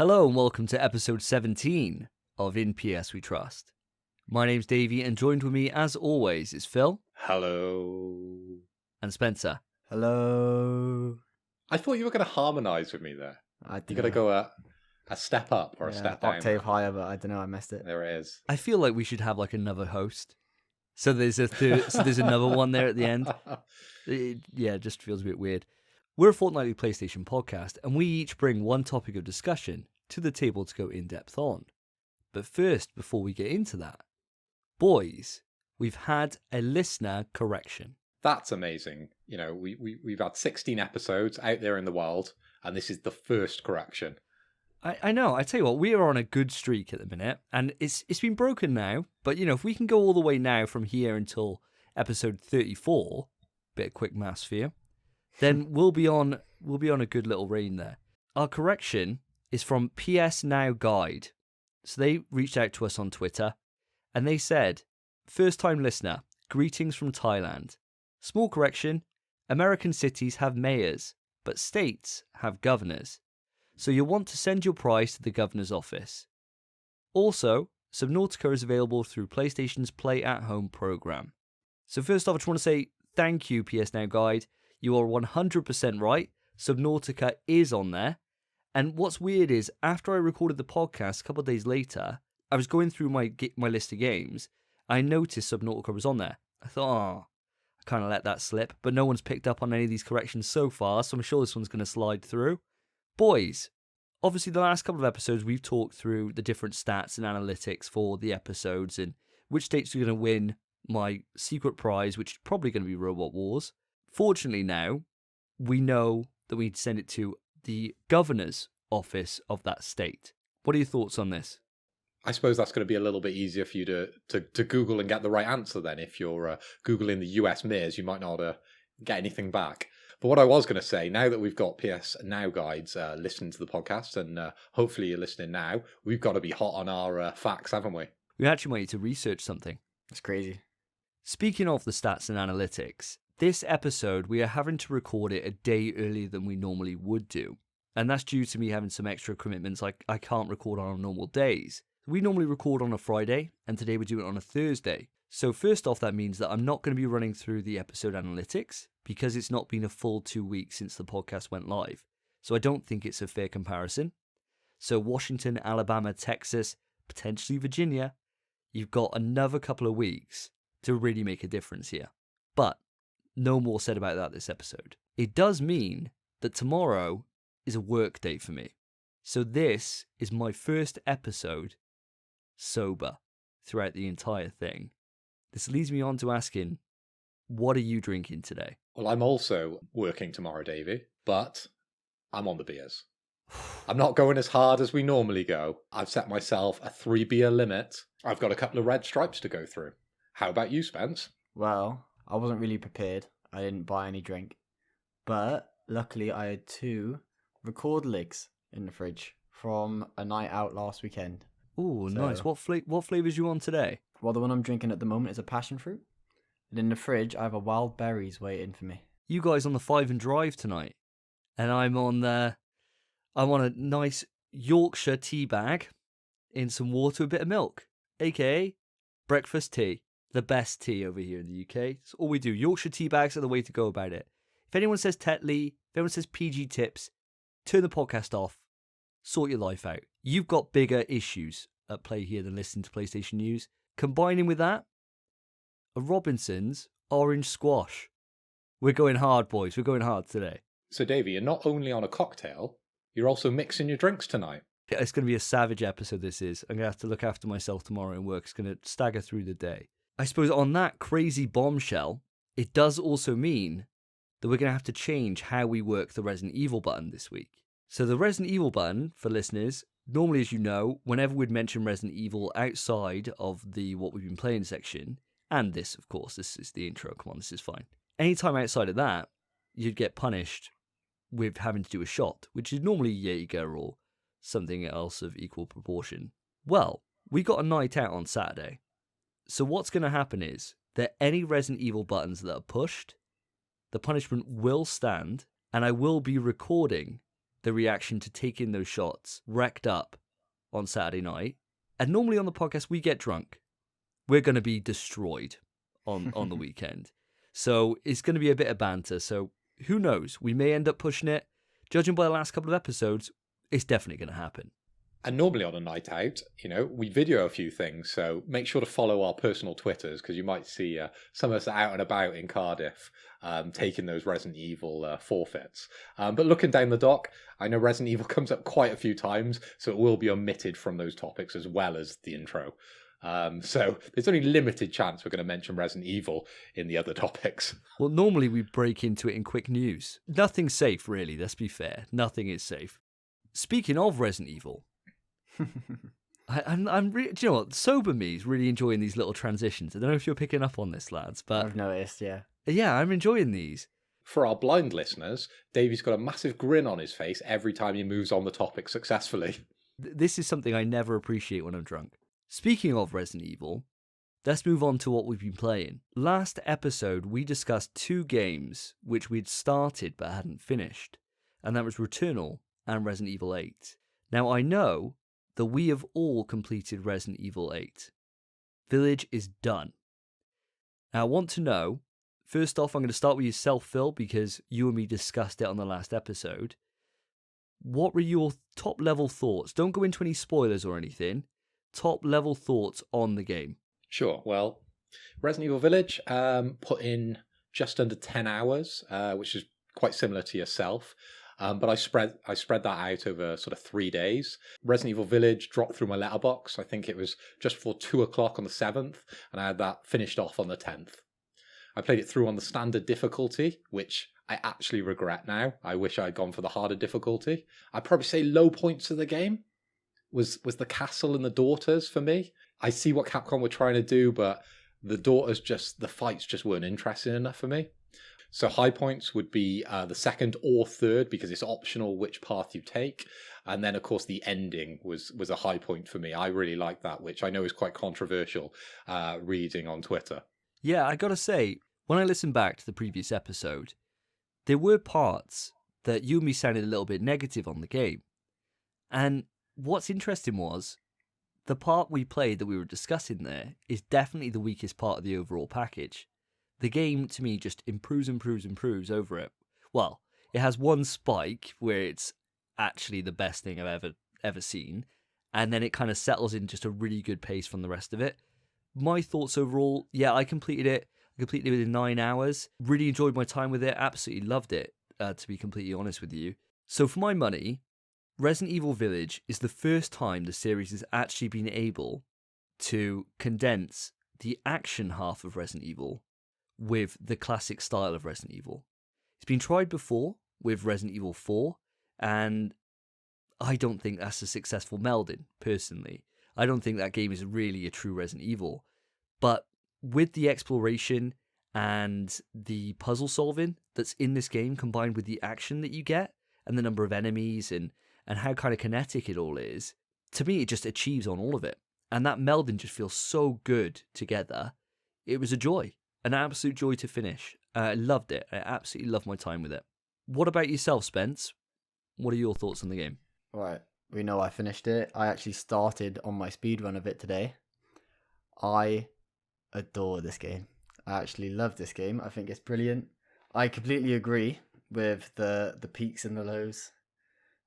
Hello and welcome to episode 17 of In PS We Trust. My name's Davey and joined with me as always is Phil. Hello. And Spencer. Hello. I thought you were going to harmonise with me there. You got to go a step up or a step down. Octave higher, but I don't know, I missed it. There it is. I feel like we should have like another host. So there's another one there at the end. It just feels a bit weird. We're a fortnightly PlayStation podcast, and we each bring one topic of discussion to the table to go in-depth on. But first, before we get into that, boys, we've had a listener correction. That's amazing. You know, we've had 16 episodes out there in the world, and this is the first correction. I know. I tell you what, we are on a good streak at the minute, and it's been broken now. But you know, if we can go all the way now from here until episode 34, bit of quick maths for you, then we'll be on a good little reign there. Our correction is from PS Now Guide. So they reached out to us on Twitter, and they said, "First time listener, greetings from Thailand. Small correction: American cities have mayors, but states have governors. So you'll want to send your prize to the governor's office. Also, Subnautica is available through PlayStation's Play at Home program." So first off, I just want to say thank you, PS Now Guide. You are 100% right. Subnautica is on there. And what's weird is, after I recorded the podcast a couple of days later, I was going through my list of games. I noticed Subnautica was on there. I thought, I kind of let that slip. But no one's picked up on any of these corrections so far, so I'm sure this one's going to slide through. Boys, obviously the last couple of episodes we've talked through the different stats and analytics for the episodes and which states are going to win my secret prize, which is probably going to be Robot Wars. Fortunately now, we know that we need to send it to the governor's office of that state. What are your thoughts on this? I suppose that's going to be a little bit easier for you to Google and get the right answer then. If you're Googling the US mayors, you might not get anything back. But what I was going to say, now that we've got PS Now Guides listening to the podcast, and hopefully you're listening now, we've got to be hot on our facts, haven't we? We actually might need to research something. That's crazy. Speaking of the stats and analytics, this episode we are having to record it a day earlier than we normally would do. And that's due to me having some extra commitments, like I can't record on normal days. We normally record on a Friday, and today we're doing it on a Thursday. So first off, that means that I'm not going to be running through the episode analytics, because it's not been a full 2 weeks since the podcast went live. So I don't think it's a fair comparison. So Washington, Alabama, Texas, potentially Virginia, you've got another couple of weeks to really make a difference here. But no more said about that this episode. It does mean that tomorrow is a work day for me. So this is my first episode sober throughout the entire thing. This leads me on to asking, what are you drinking today? Well, I'm also working tomorrow, Davey, but I'm on the beers. I'm not going as hard as we normally go. I've set myself a 3-beer limit. I've got a couple of red stripes to go through. How about you, Spence? Well, I wasn't really prepared. I didn't buy any drink. But luckily I had 2 record legs in the fridge from a night out last weekend. Ooh, nice. What flavors you on today? Well, the one I'm drinking at the moment is a passion fruit. And in the fridge, I have a wild berries waiting for me. You guys on the 5 and drive tonight. And I'm on a nice Yorkshire tea bag in some water with a bit of milk, aka breakfast tea. The best tea over here in the UK. It's all we do. Yorkshire tea bags are the way to go about it. If anyone says Tetley, if anyone says PG tips, turn the podcast off. Sort your life out. You've got bigger issues at play here than listening to PlayStation news. Combining with that, a Robinson's orange squash. We're going hard, boys. We're going hard today. So, Davey, you're not only on a cocktail, you're also mixing your drinks tonight. Yeah, it's going to be a savage episode, this is. I'm going to have to look after myself tomorrow in work. It's going to stagger through the day. I suppose on that crazy bombshell, it does also mean that we're going to have to change how we work the Resident Evil button this week. So the Resident Evil button, for listeners, normally, as you know, whenever we'd mention Resident Evil outside of the what we've been playing section, and this, of course, this is the intro, come on, this is fine. Anytime outside of that, you'd get punished with having to do a shot, which is normally Jaeger or something else of equal proportion. Well, we got a night out on Saturday. So what's going to happen is that any Resident Evil buttons that are pushed, the punishment will stand, and I will be recording the reaction to taking those shots wrecked up on Saturday night. And normally on the podcast, we get drunk. We're going to be destroyed on the weekend. So it's going to be a bit of banter. So who knows? We may end up pushing it. Judging by the last couple of episodes, it's definitely going to happen. And normally on a night out, we video a few things. So make sure to follow our personal Twitters, because you might see some of us out and about in Cardiff taking those Resident Evil forfeits. But looking down the dock, I know Resident Evil comes up quite a few times, so it will be omitted from those topics as well as the intro. So there's only limited chance we're going to mention Resident Evil in the other topics. Well, normally we break into it in quick news. Nothing's safe, really. Let's be fair. Nothing is safe. Speaking of Resident Evil, I'm do you know what? Sober me is really enjoying these little transitions. I don't know if you're picking up on this, lads, but I've noticed, yeah. Yeah, I'm enjoying these. For our blind listeners, Davey's got a massive grin on his face every time he moves on the topic successfully. This is something I never appreciate when I'm drunk. Speaking of Resident Evil, let's move on to what we've been playing. Last episode, we discussed 2 games which we'd started but hadn't finished, and that was Returnal and Resident Evil 8. Now, I know that we have all completed Resident Evil 8. Village is done. Now, I want to know, first off, I'm going to start with yourself, Phil, because you and me discussed it on the last episode. What were your top-level thoughts? Don't go into any spoilers or anything. Top-level thoughts on the game. Sure. Well, Resident Evil Village put in just under 10 hours, which is quite similar to yourself. But I spread that out over sort of 3 days. Resident Evil Village dropped through my letterbox. I think it was just before 2 o'clock on the 7th, and I had that finished off on the 10th. I played it through on the standard difficulty, which I actually regret now. I wish I had gone for the harder difficulty. I'd probably say low points of the game was the castle and the daughters for me. I see what Capcom were trying to do, but the fights just weren't interesting enough for me. So high points would be the second or third, because it's optional which path you take. And then, of course, the ending was a high point for me. I really like that, which I know is quite controversial reading on Twitter. Yeah, I gotta say, when I listened back to the previous episode, there were parts that you and me sounded a little bit negative on the game. And what's interesting was, the part we played that we were discussing there is definitely the weakest part of the overall package. The game, to me, just improves over it. Well, it has one spike where it's actually the best thing I've ever seen, and then it kind of settles in just a really good pace from the rest of it. My thoughts overall, yeah, I completed it. I completed it within 9 hours. Really enjoyed my time with it. Absolutely loved it, to be completely honest with you. So for my money, Resident Evil Village is the first time the series has actually been able to condense the action half of Resident Evil with the classic style of Resident Evil. It's been tried before with Resident Evil 4, and I don't think that's a successful melding, personally. I don't think that game is really a true Resident Evil. But with the exploration and the puzzle solving that's in this game, combined with the action that you get, and the number of enemies, and how kind of kinetic it all is, to me it just achieves on all of it. And that melding just feels so good together. It was a joy. An absolute joy to finish. I loved it. I absolutely loved my time with it. What about yourself, Spence? What are your thoughts on the game? Right. We know I finished it. I actually started on my speedrun of it today. I adore this game. I actually love this game. I think it's brilliant. I completely agree with the peaks and the lows.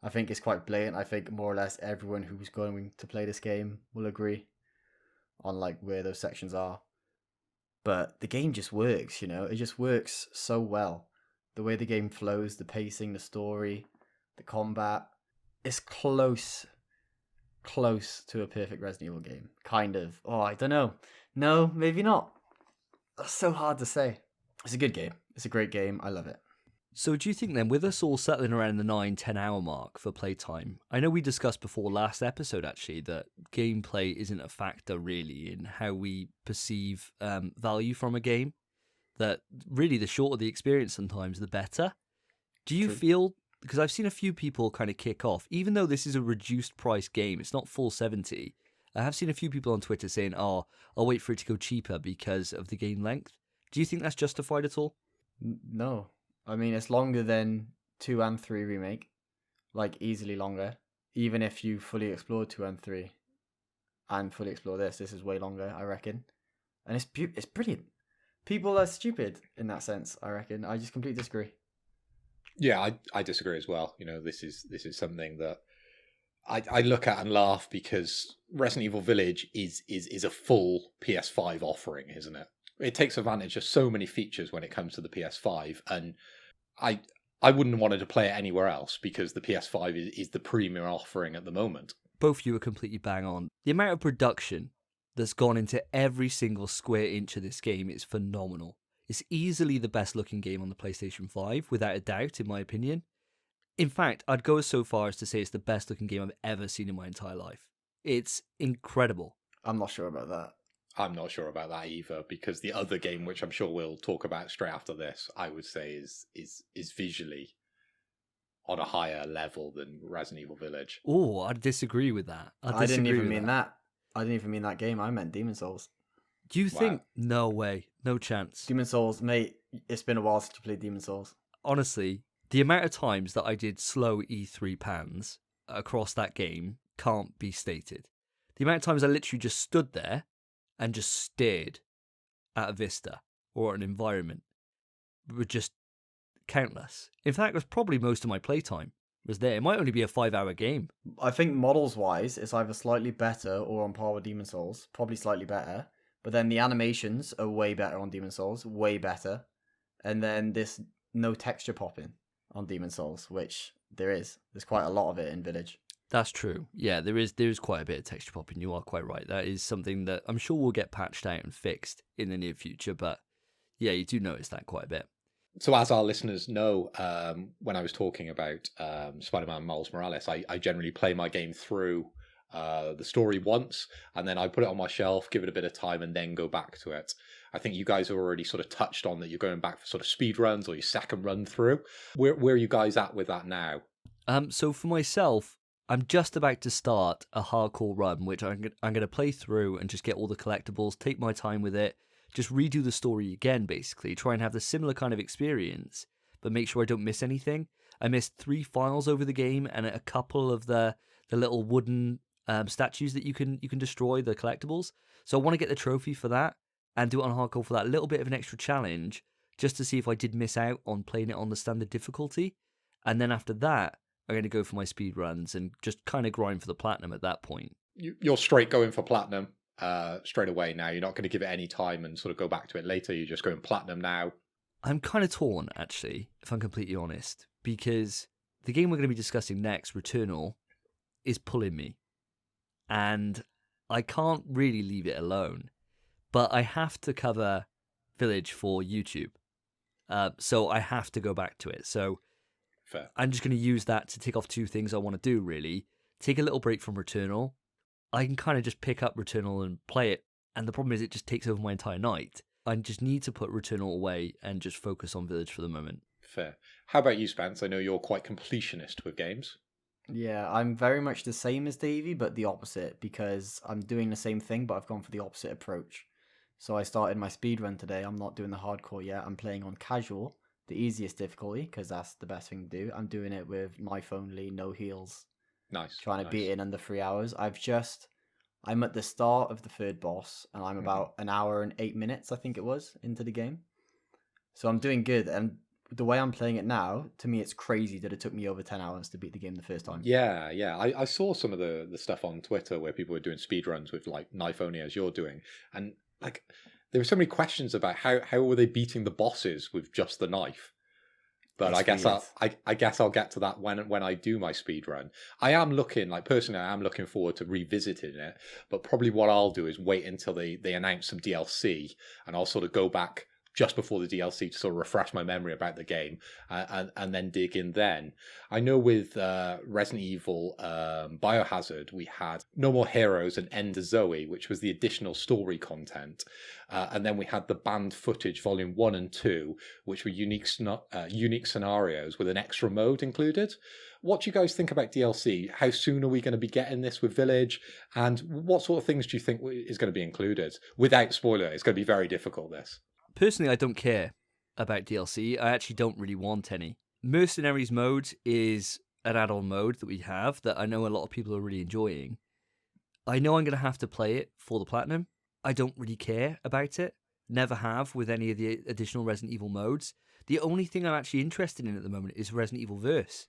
I think it's quite blatant. I think more or less everyone who's going to play this game will agree on like where those sections are. But the game just works, it just works so well. The way the game flows, the pacing, the story, the combat, it's close to a perfect Resident Evil game. Kind of. Oh, I don't know. No, maybe not. That's so hard to say. It's a good game. It's a great game. I love it. So do you think then, with us all settling around the 9-10 hour mark for playtime, I know we discussed before last episode actually that gameplay isn't a factor really in how we perceive value from a game, that really the shorter the experience sometimes the better. Do you feel, because I've seen a few people kind of kick off, even though this is a reduced price game, it's not full 70, I have seen a few people on Twitter saying, oh, I'll wait for it to go cheaper because of the game length. Do you think that's justified at all? No. I mean, it's longer than 2 and 3 remake. like easily longer. Even if you fully explore 2 and 3 and fully explore this is way longer, I reckon. And it's brilliant. People are stupid in that sense, I reckon. I just completely disagree. Yeah, I disagree as well. This is something that I look at and laugh, because Resident Evil Village is a full PS5 offering, isn't it? It takes advantage of so many features when it comes to the PS5, and I wouldn't want to play it anywhere else, because the PS5 is the premier offering at the moment. Both of you are completely bang on. The amount of production that's gone into every single square inch of this game is phenomenal. It's easily the best looking game on the PlayStation 5, without a doubt, in my opinion. In fact, I'd go so far as to say it's the best looking game I've ever seen in my entire life. It's incredible. I'm not sure about that. I'm not sure about that either, because the other game, which I'm sure we'll talk about straight after this, I would say is visually on a higher level than Resident Evil Village. Oh, I'd disagree with that. I didn't even mean that. I didn't even mean that game. I meant Demon Souls. Do you think? No way. No chance. Demon Souls, mate, it's been a while since you played Demon Souls. Honestly, the amount of times that I did slow E3 pans across that game can't be stated. The amount of times I literally just stood there and just stared at a vista or an environment were just countless. In fact, it was probably most of my playtime was there. It might only be a 5-hour game. I think models-wise, it's either slightly better or on par with Demon Souls. Probably slightly better. But then the animations are way better on Demon Souls. Way better. And then there's no texture popping on Demon Souls, which there is. There's quite a lot of it in Village. That's true. Yeah, there is quite a bit of texture popping. You are quite right. That is something that I'm sure will get patched out and fixed in the near future. But yeah, you do notice that quite a bit. So as our listeners know, when I was talking about Spider-Man Miles Morales, I generally play my game through the story once, and then I put it on my shelf, give it a bit of time, and then go back to it. I think you guys have already sort of touched on that you're going back for sort of speed runs or your second run through. Where are you guys at with that now? So for myself, I'm just about to start a hardcore run, which I'm going to play through and just get all the collectibles, take my time with it, just redo the story again, basically. Try and have the similar kind of experience, but make sure I don't miss anything. I missed 3 files over the game and a couple of the little wooden statues that you can destroy, the collectibles. So I want to get the trophy for that and do it on hardcore for that little bit of an extra challenge, just to see if I did miss out on playing it on the standard difficulty. And then after that, I'm going to go for my speed runs and just kind of grind for the platinum at that point. You're straight going for platinum straight away now. You're not going to give it any time and sort of go back to it later. You're just going platinum now. I'm kind of torn, actually, if I'm completely honest, because the game we're going to be discussing next, Returnal, is pulling me. And I can't really leave it alone. But I have to cover Village for YouTube. So I have to go back to it. So Fair. I'm just going to use that to tick off 2 things I want to do, really. Take a little break from Returnal. I can kind of just pick up Returnal and play it. And the problem is it just takes over my entire night. I just need to put Returnal away and just focus on Village for the moment. Fair. How about you, Spence? I know you're quite completionist with games. Yeah, I'm very much the same as Davey, but the opposite, because I'm doing the same thing, but I've gone for the opposite approach. So I started my speedrun today. I'm not doing the hardcore yet. I'm playing on casual, the easiest difficulty, because that's the best thing to do. I'm doing it with knife only, no heals. Nice. Trying to beat it in under 3 hours. I'm at the start of the 3rd boss, and I'm about an hour and 8 minutes, I think it was, into the game. So I'm doing good, and the way I'm playing it now, to me, it's crazy that it took me over 10 hours to beat the game the first time. Yeah. I saw some of the stuff on Twitter where people were doing speedruns with like knife only, as you're doing, and like there were so many questions about how were they beating the bosses with just the knife. But I guess I'll get to that when I do my speed run. I am looking forward to revisiting it. But probably what I'll do is wait until they announce some DLC, and I'll sort of go back just before the DLC to sort of refresh my memory about the game, and then dig in then. I know with Resident Evil Biohazard, we had No More Heroes and End of Zoe, which was the additional story content. And then we had the banned footage volume 1 and 2, which were unique scenarios with an extra mode included. What do you guys think about DLC? How soon are we going to be getting this with Village? And what sort of things do you think is going to be included? Without spoiler, it's going to be very difficult, this. Personally, I don't care about DLC. I actually don't really want any. Mercenaries mode is an add-on mode that we have that I know a lot of people are really enjoying. I know I'm going to have to play it for the platinum. I don't really care about it. Never have with any of the additional Resident Evil modes. The only thing I'm actually interested in at the moment is Resident Evil Verse.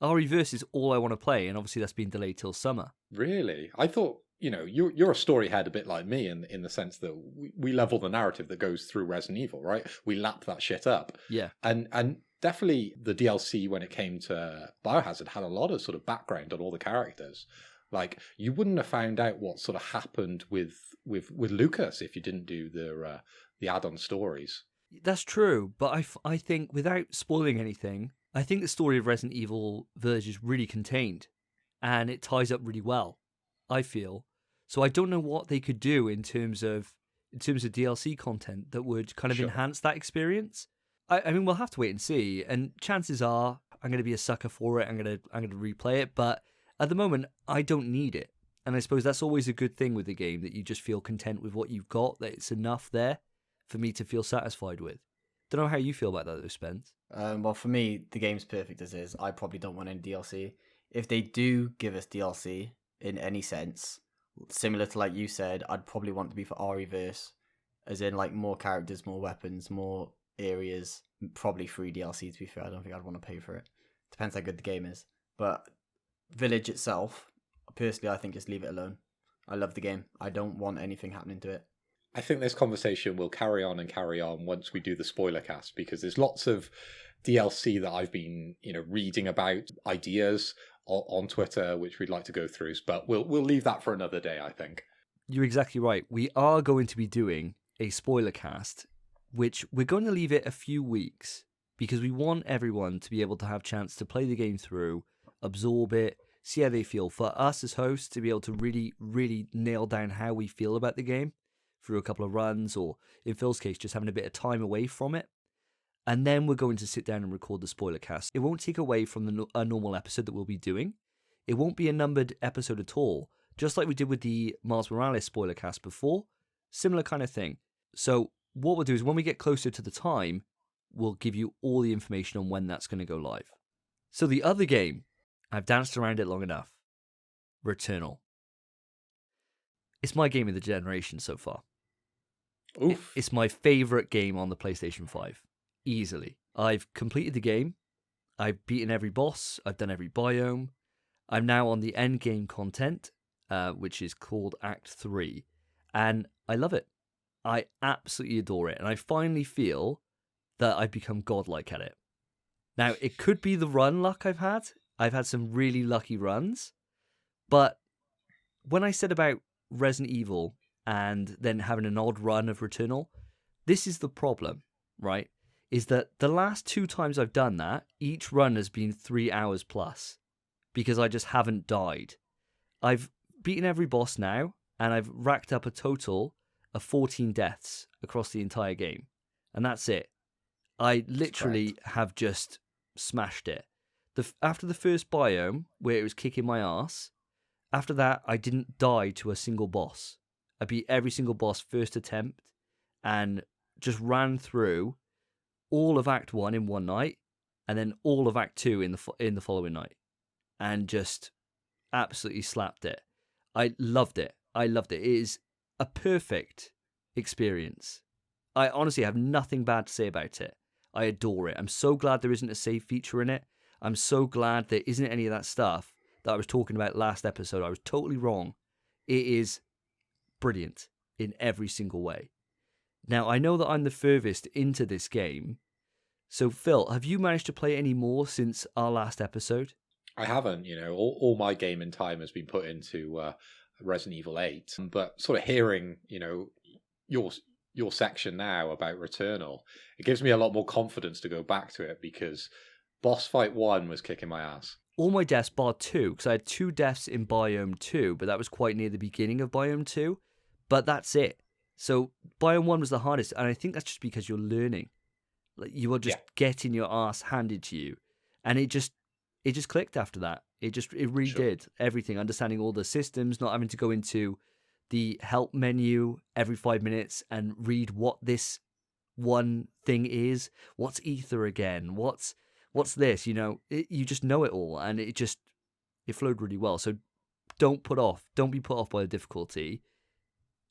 RE-Verse is all I want to play, and obviously that's been delayed till summer. Really? I thought, you're a story head a bit like me in the sense that we level the narrative that goes through Resident Evil, right? We lap that shit up. Yeah. And definitely the DLC when it came to Biohazard had a lot of sort of background on all the characters. Like, you wouldn't have found out what sort of happened with Lucas if you didn't do the add-on stories. That's true, but I think, without spoiling anything, I think the story of Resident Evil Village is really contained, and it ties up really well, I feel. So I don't know what they could do in terms of DLC content that would kind of enhance that experience. I mean, we'll have to wait and see, and chances are I'm going to be a sucker for it. I'm going to replay it, but at the moment I don't need it. And I suppose that's always a good thing with the game, that you just feel content with what you've got, that it's enough there for me to feel satisfied with. Don't know how you feel about that though, Spence. Well, for me, the game's perfect as is. I probably don't want any DLC. If they do give us DLC in any sense, similar to like you said, I'd probably want it to be for RE-Verse, as in like more characters, more weapons, more areas, probably free DLC to be fair. I don't think I'd want to pay for it. Depends how good the game is. But Village itself, personally, I think just leave it alone. I love the game. I don't want anything happening to it. I think this conversation will carry on once we do the spoiler cast, because there's lots of DLC that I've been, reading about, ideas on Twitter, which we'd like to go through. But we'll leave that for another day, I think. You're exactly right. We are going to be doing a spoiler cast, which we're going to leave it a few weeks because we want everyone to be able to have a chance to play the game through, absorb it, see how they feel. For us as hosts to be able to really, really nail down how we feel about the game through a couple of runs, or in Phil's case, just having a bit of time away from it. And then we're going to sit down and record the spoiler cast. It won't take away from a normal episode that we'll be doing. It won't be a numbered episode at all, just like we did with the Miles Morales spoiler cast before. Similar kind of thing. So what we'll do is when we get closer to the time, we'll give you all the information on when that's going to go live. So the other game, I've danced around it long enough. Returnal. It's my game of the generation so far. Oof. It's my favourite game on the PlayStation 5. Easily. I've completed the game. I've beaten every boss. I've done every biome. I'm now on the end game content, which is called Act 3. And I love it. I absolutely adore it. And I finally feel that I've become godlike at it. Now, it could be the run luck I've had. I've had some really lucky runs. But when I said about Resident Evil and then having an odd run of Returnal, this is the problem, right? Is that the last 2 times I've done that, each run has been 3 hours plus because I just haven't died. I've beaten every boss now, and I've racked up a total of 14 deaths across the entire game. And that's it. I literally have just smashed it. After the first biome, where it was kicking my ass, after that, I didn't die to a single boss. I beat every single boss first attempt and just ran through all of Act 1 in one night and then all of Act 2 in the following night and just absolutely slapped it. I loved it. It is a perfect experience. I honestly have nothing bad to say about it. I adore it. I'm so glad there isn't a save feature in it. I'm so glad there isn't any of that stuff that I was talking about last episode. I was totally wrong. It is brilliant in every single way. Now, I know that I'm the furthest into this game. So, Phil, have you managed to play any more since our last episode? I haven't, all my gaming time has been put into Resident Evil 8. But sort of hearing, your section now about Returnal, it gives me a lot more confidence to go back to it because boss fight 1 was kicking my ass. All my deaths bar 2, because I had 2 deaths in Biome 2, but that was quite near the beginning of Biome 2. But that's it. So Biome 1 was the hardest, and I think that's just because you're learning. Like you are just getting your ass handed to you. And it just clicked after that. It really did everything, understanding all the systems, not having to go into the help menu every 5 minutes and read what this one thing is. What's ether again? What's what's this? You just know it all, and it flowed really well. So don't be put off by the difficulty.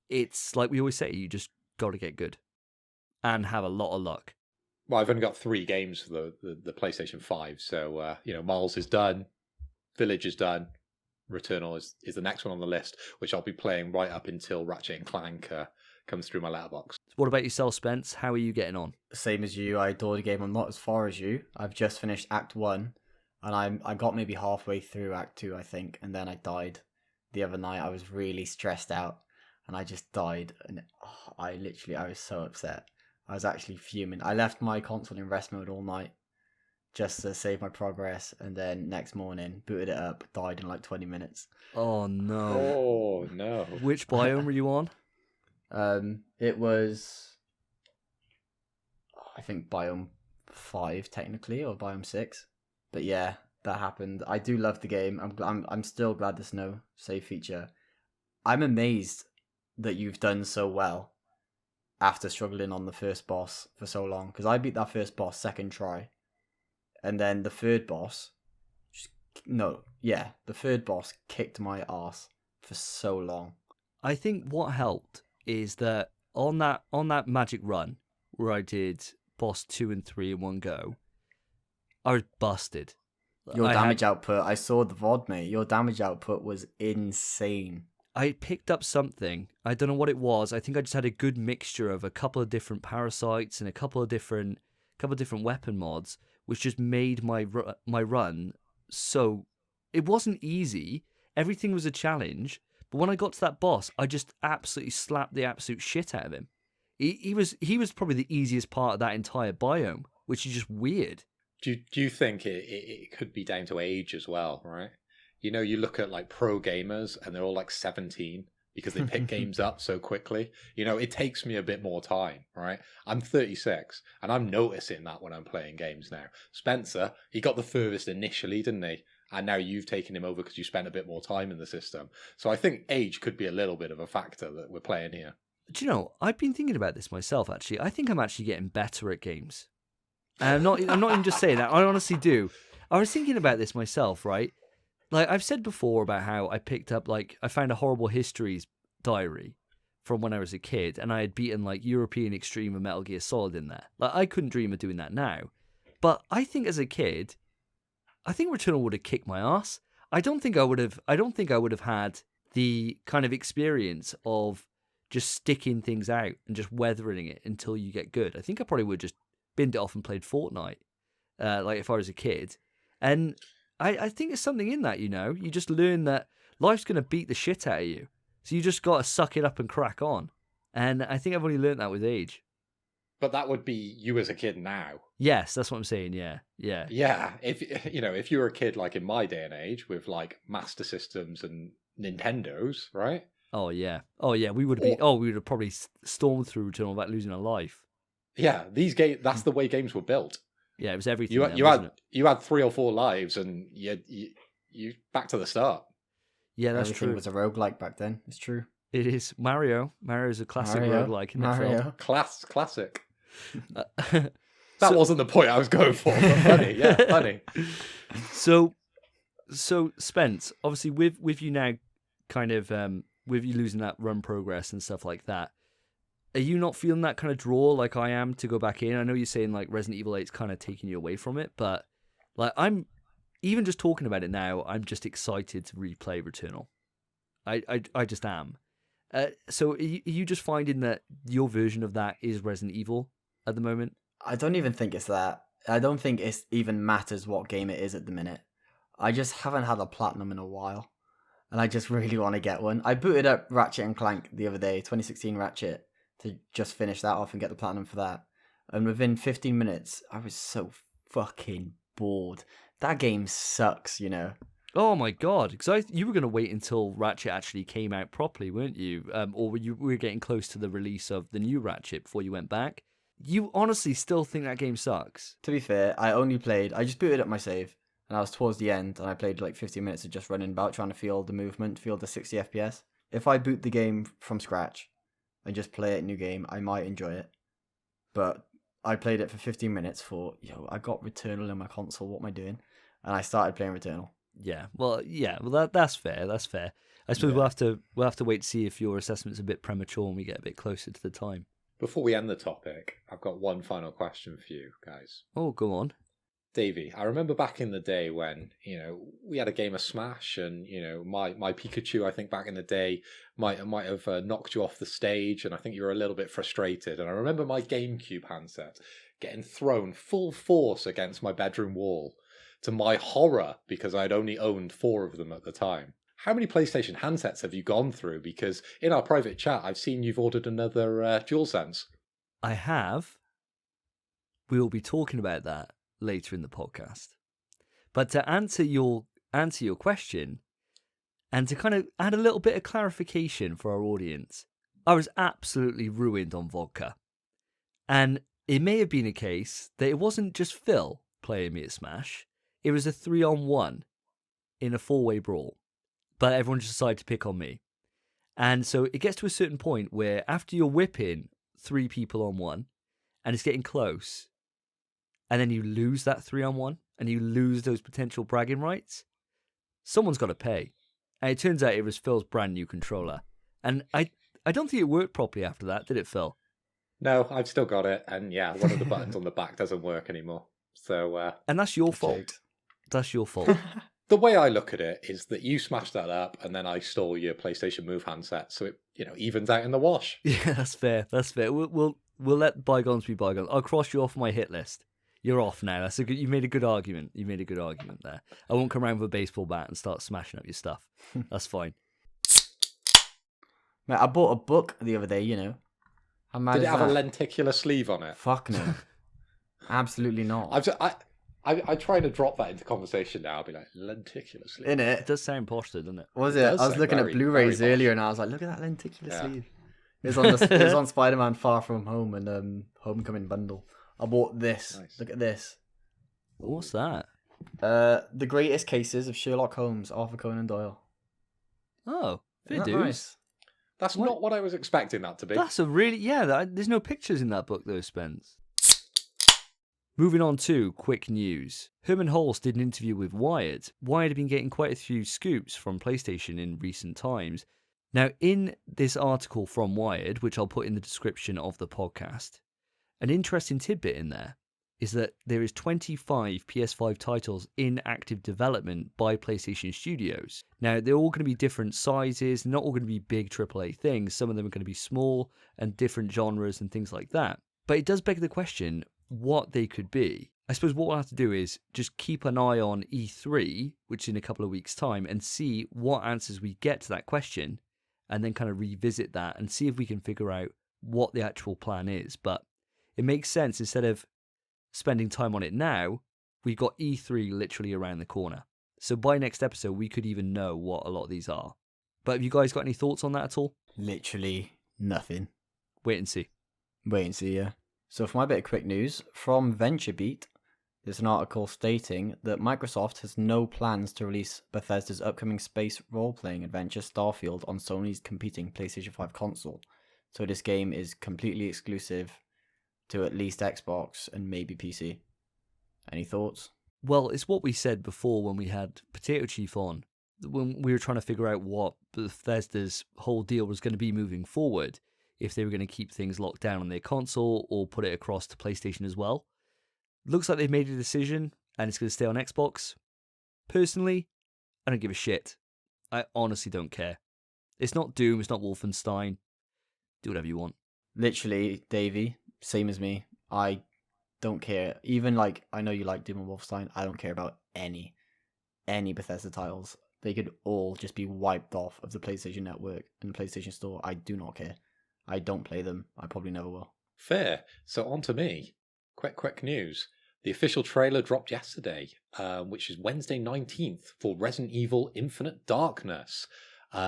It's like we always say, you just got to get good and have a lot of luck. Well, I've only got 3 games for the PlayStation 5, so Miles is done, Village is done, Returnal is the next one on the list, which I'll be playing right up until Ratchet and Clank comes through my letterbox. What about yourself, Spence? How are you getting on? Same as you. I adore the game. I'm not as far as you. I've just finished Act 1, and I got maybe halfway through Act 2, I think, and then I died. The other night, I was really stressed out, and I just died, and I was so upset. I was actually fuming. I left my console in rest mode all night just to save my progress, and then next morning, booted it up, died in like 20 minutes. Oh, no. Oh, no. Which biome were you on? It was, I think, biome 5 technically, or biome 6. But yeah, that happened. I do love the game. I'm still glad there's no save feature. I'm amazed that you've done so well after struggling on the first boss for so long, because I beat that first boss second try, and then the third boss the third boss kicked my ass for so long. I think what helped is that on that magic run where I did boss 2 and 3 in one go, I was busted. Your damage output, I saw the VOD, mate. Your damage output was insane. I picked up something. I don't know what it was. I think I just had a good mixture of a couple of different parasites and a couple of different weapon mods, which just made my run so. It wasn't easy. Everything was a challenge. But when I got to that boss, I just absolutely slapped the absolute shit out of him. He was probably the easiest part of that entire biome, which is just weird. Do you think it could be down to age as well, right? You look at like pro gamers and they're all like 17 because they pick games up so quickly. It takes me a bit more time, right? I'm 36 and I'm noticing that when I'm playing games now. Spencer, he got the furthest initially, didn't he? And now you've taken him over because you spent a bit more time in the system. So I think age could be a little bit of a factor that we're playing here. Do you know, I've been thinking about this myself, actually. I think I'm actually getting better at games. And I'm not even just saying that. I honestly do. I was thinking about this myself, right? Like, I've said before about how I picked up, like, I found a Horrible Histories diary from when I was a kid, and I had beaten, like, European Extreme and Metal Gear Solid in there. Like, I couldn't dream of doing that now. But I think as a kid, I think Returnal would have kicked my ass. I don't think I would have had the kind of experience of just sticking things out and just weathering it until you get good. I think I probably would have just binned it off and played Fortnite, like if I was a kid. And I think there's something in that, You just learn that life's going to beat the shit out of you. So you just got to suck it up and crack on. And I think I've only learned that with age. But that would be you as a kid now. Yes, that's what I'm saying, yeah. Yeah, if you were a kid like in my day and age with like Master Systems and Nintendos, right? Oh yeah, we would have probably stormed through Returnal without losing a life. Yeah, these games, that's the way games were built. Yeah, it was everything. You had 3 or 4 lives and you back to the start. Yeah, that's Everything true. was a roguelike back then. It's true. It is. Mario's a classic roguelike, isn't it? Classic. That wasn't the point I was going for, but funny. Yeah, funny. So Spence, obviously with you now kind of with you losing that run progress and stuff like that, are you not feeling that kind of draw like I am to go back in? I know you're saying like Resident Evil 8's kind of taking you away from it, but like I'm even just talking about it now, I'm just excited to replay Returnal. I just am. So are you just finding that your version of that is Resident Evil at the moment? I don't even think it's that. I don't think it even matters what game it is at the minute. I just haven't had a platinum in a while, and I just really want to get one. I booted up Ratchet and Clank the other day, 2016 Ratchet, to just finish that off and get the platinum for that. And within 15 minutes, I was so fucking bored. That game sucks, Oh my god! Because you were going to wait until Ratchet actually came out properly, weren't you? Or were you getting close to the release of the new Ratchet before you went back? You honestly still think that game sucks? To be fair, I just booted up my save, and I was towards the end, and I played like 15 minutes of just running about, trying to feel the movement, feel the 60 FPS. If I boot the game from scratch and just play it new game, I might enjoy it. But I played it for 15 minutes. I got Returnal in my console. What am I doing? And I started playing Returnal. Yeah, well, that's fair. That's fair. I suppose we'll have to wait to see if your assessment's a bit premature when we get a bit closer to the time. Before we end the topic, I've got one final question for you guys. Oh, go on. Davey, I remember back in the day when, we had a game of Smash and, my Pikachu, I think back in the day, might have knocked you off the stage, and I think you were a little bit frustrated. And I remember my GameCube handset getting thrown full force against my bedroom wall, to my horror, because I'd only owned 4 of them at the time. How many PlayStation handsets have you gone through? Because in our private chat, I've seen you've ordered another Dualsense. I have. We will be talking about that later in the podcast. But to answer your question, and to kind of add a little bit of clarification for our audience, I was absolutely ruined on vodka. And it may have been a case that it wasn't just Phil playing me at Smash, it was a 3-on-1 in a 4-way brawl. But everyone just decided to pick on me. And so it gets to a certain point where after you're whipping 3 people on one, and it's getting close, and then you lose that 3-on-1, and you lose those potential bragging rights, someone's got to pay. And it turns out it was Phil's brand new controller. And I don't think it worked properly after that, did it, Phil? No, I've still got it. And yeah, one of the buttons on the back doesn't work anymore. So, and that's your fault. That's your fault. The way I look at it is that you smashed that up, and then I stole your PlayStation Move handset, so it evens out in the wash. Yeah, that's fair. That's fair. We'll let bygones be bygones. I'll cross you off my hit list. You're off now. That's you made a good argument. You made a good argument there. I won't come around with a baseball bat and start smashing up your stuff. That's fine. Mate, I bought a book the other day. How mad Did it is have a that? lenticular sleeve on it? Fuck no. Absolutely not. I try to drop that into conversation now. I'll be like, lenticular sleeve. In it. It does sound posh, though, doesn't it? Was it? Does I was sound looking very, at Blu-rays very posh. earlier, and I was like, look at that lenticular sleeve. It was on Spider-Man Far From Home and Homecoming bundle. I bought this. Nice. Look at this. What's that? The Greatest Cases of Sherlock Holmes, Arthur Conan Doyle. Oh, fair Isn't that dues. nice? That's not what I was expecting that to be. That's a really there's no pictures in that book though, Spence. Moving on to quick news. Herman Hulse did an interview with Wired. Wired have been getting quite a few scoops from PlayStation in recent times. Now, in this article from Wired, which I'll put in the description of the podcast, an interesting tidbit in there is that there is 25 PS5 titles in active development by PlayStation Studios. Now, they're all going to be different sizes, not all going to be big AAA things. Some of them are going to be small and different genres and things like that. But it does beg the question what they could be. I suppose what we'll have to do is just keep an eye on E3, which is in a couple of weeks' time, and see what answers we get to that question, and then kind of revisit that and see if we can figure out what the actual plan is. But it makes sense, instead of spending time on it now, we've got E3 literally around the corner. So by next episode, we could even know what a lot of these are. But have you guys got any thoughts on that at all? Literally nothing. Wait and see. Wait and see, yeah. So for my bit of quick news, from VentureBeat, there's an article stating that Microsoft has no plans to release Bethesda's upcoming space role-playing adventure Starfield on Sony's competing PlayStation 5 console. So this game is completely exclusive to at least Xbox and maybe PC. Any thoughts? Well, it's what we said before when we had Potato Chief on, when we were trying to figure out what Bethesda's whole deal was going to be moving forward, if they were going to keep things locked down on their console or put it across to PlayStation as well. Looks like they've made a decision and it's going to stay on Xbox. Personally, I don't give a shit. I honestly don't care. It's not Doom, it's not Wolfenstein. Do whatever you want. Literally, Davey, same as me. I don't care. Even I know you like Doom and Wolfenstein. I don't care about any Bethesda titles. They could all just be wiped off of the PlayStation Network and the PlayStation Store. I do not care. I don't play them. I probably never will. Fair. So on to me. Quick news. The official trailer dropped yesterday, which is Wednesday 19th, for Resident Evil Infinite Darkness.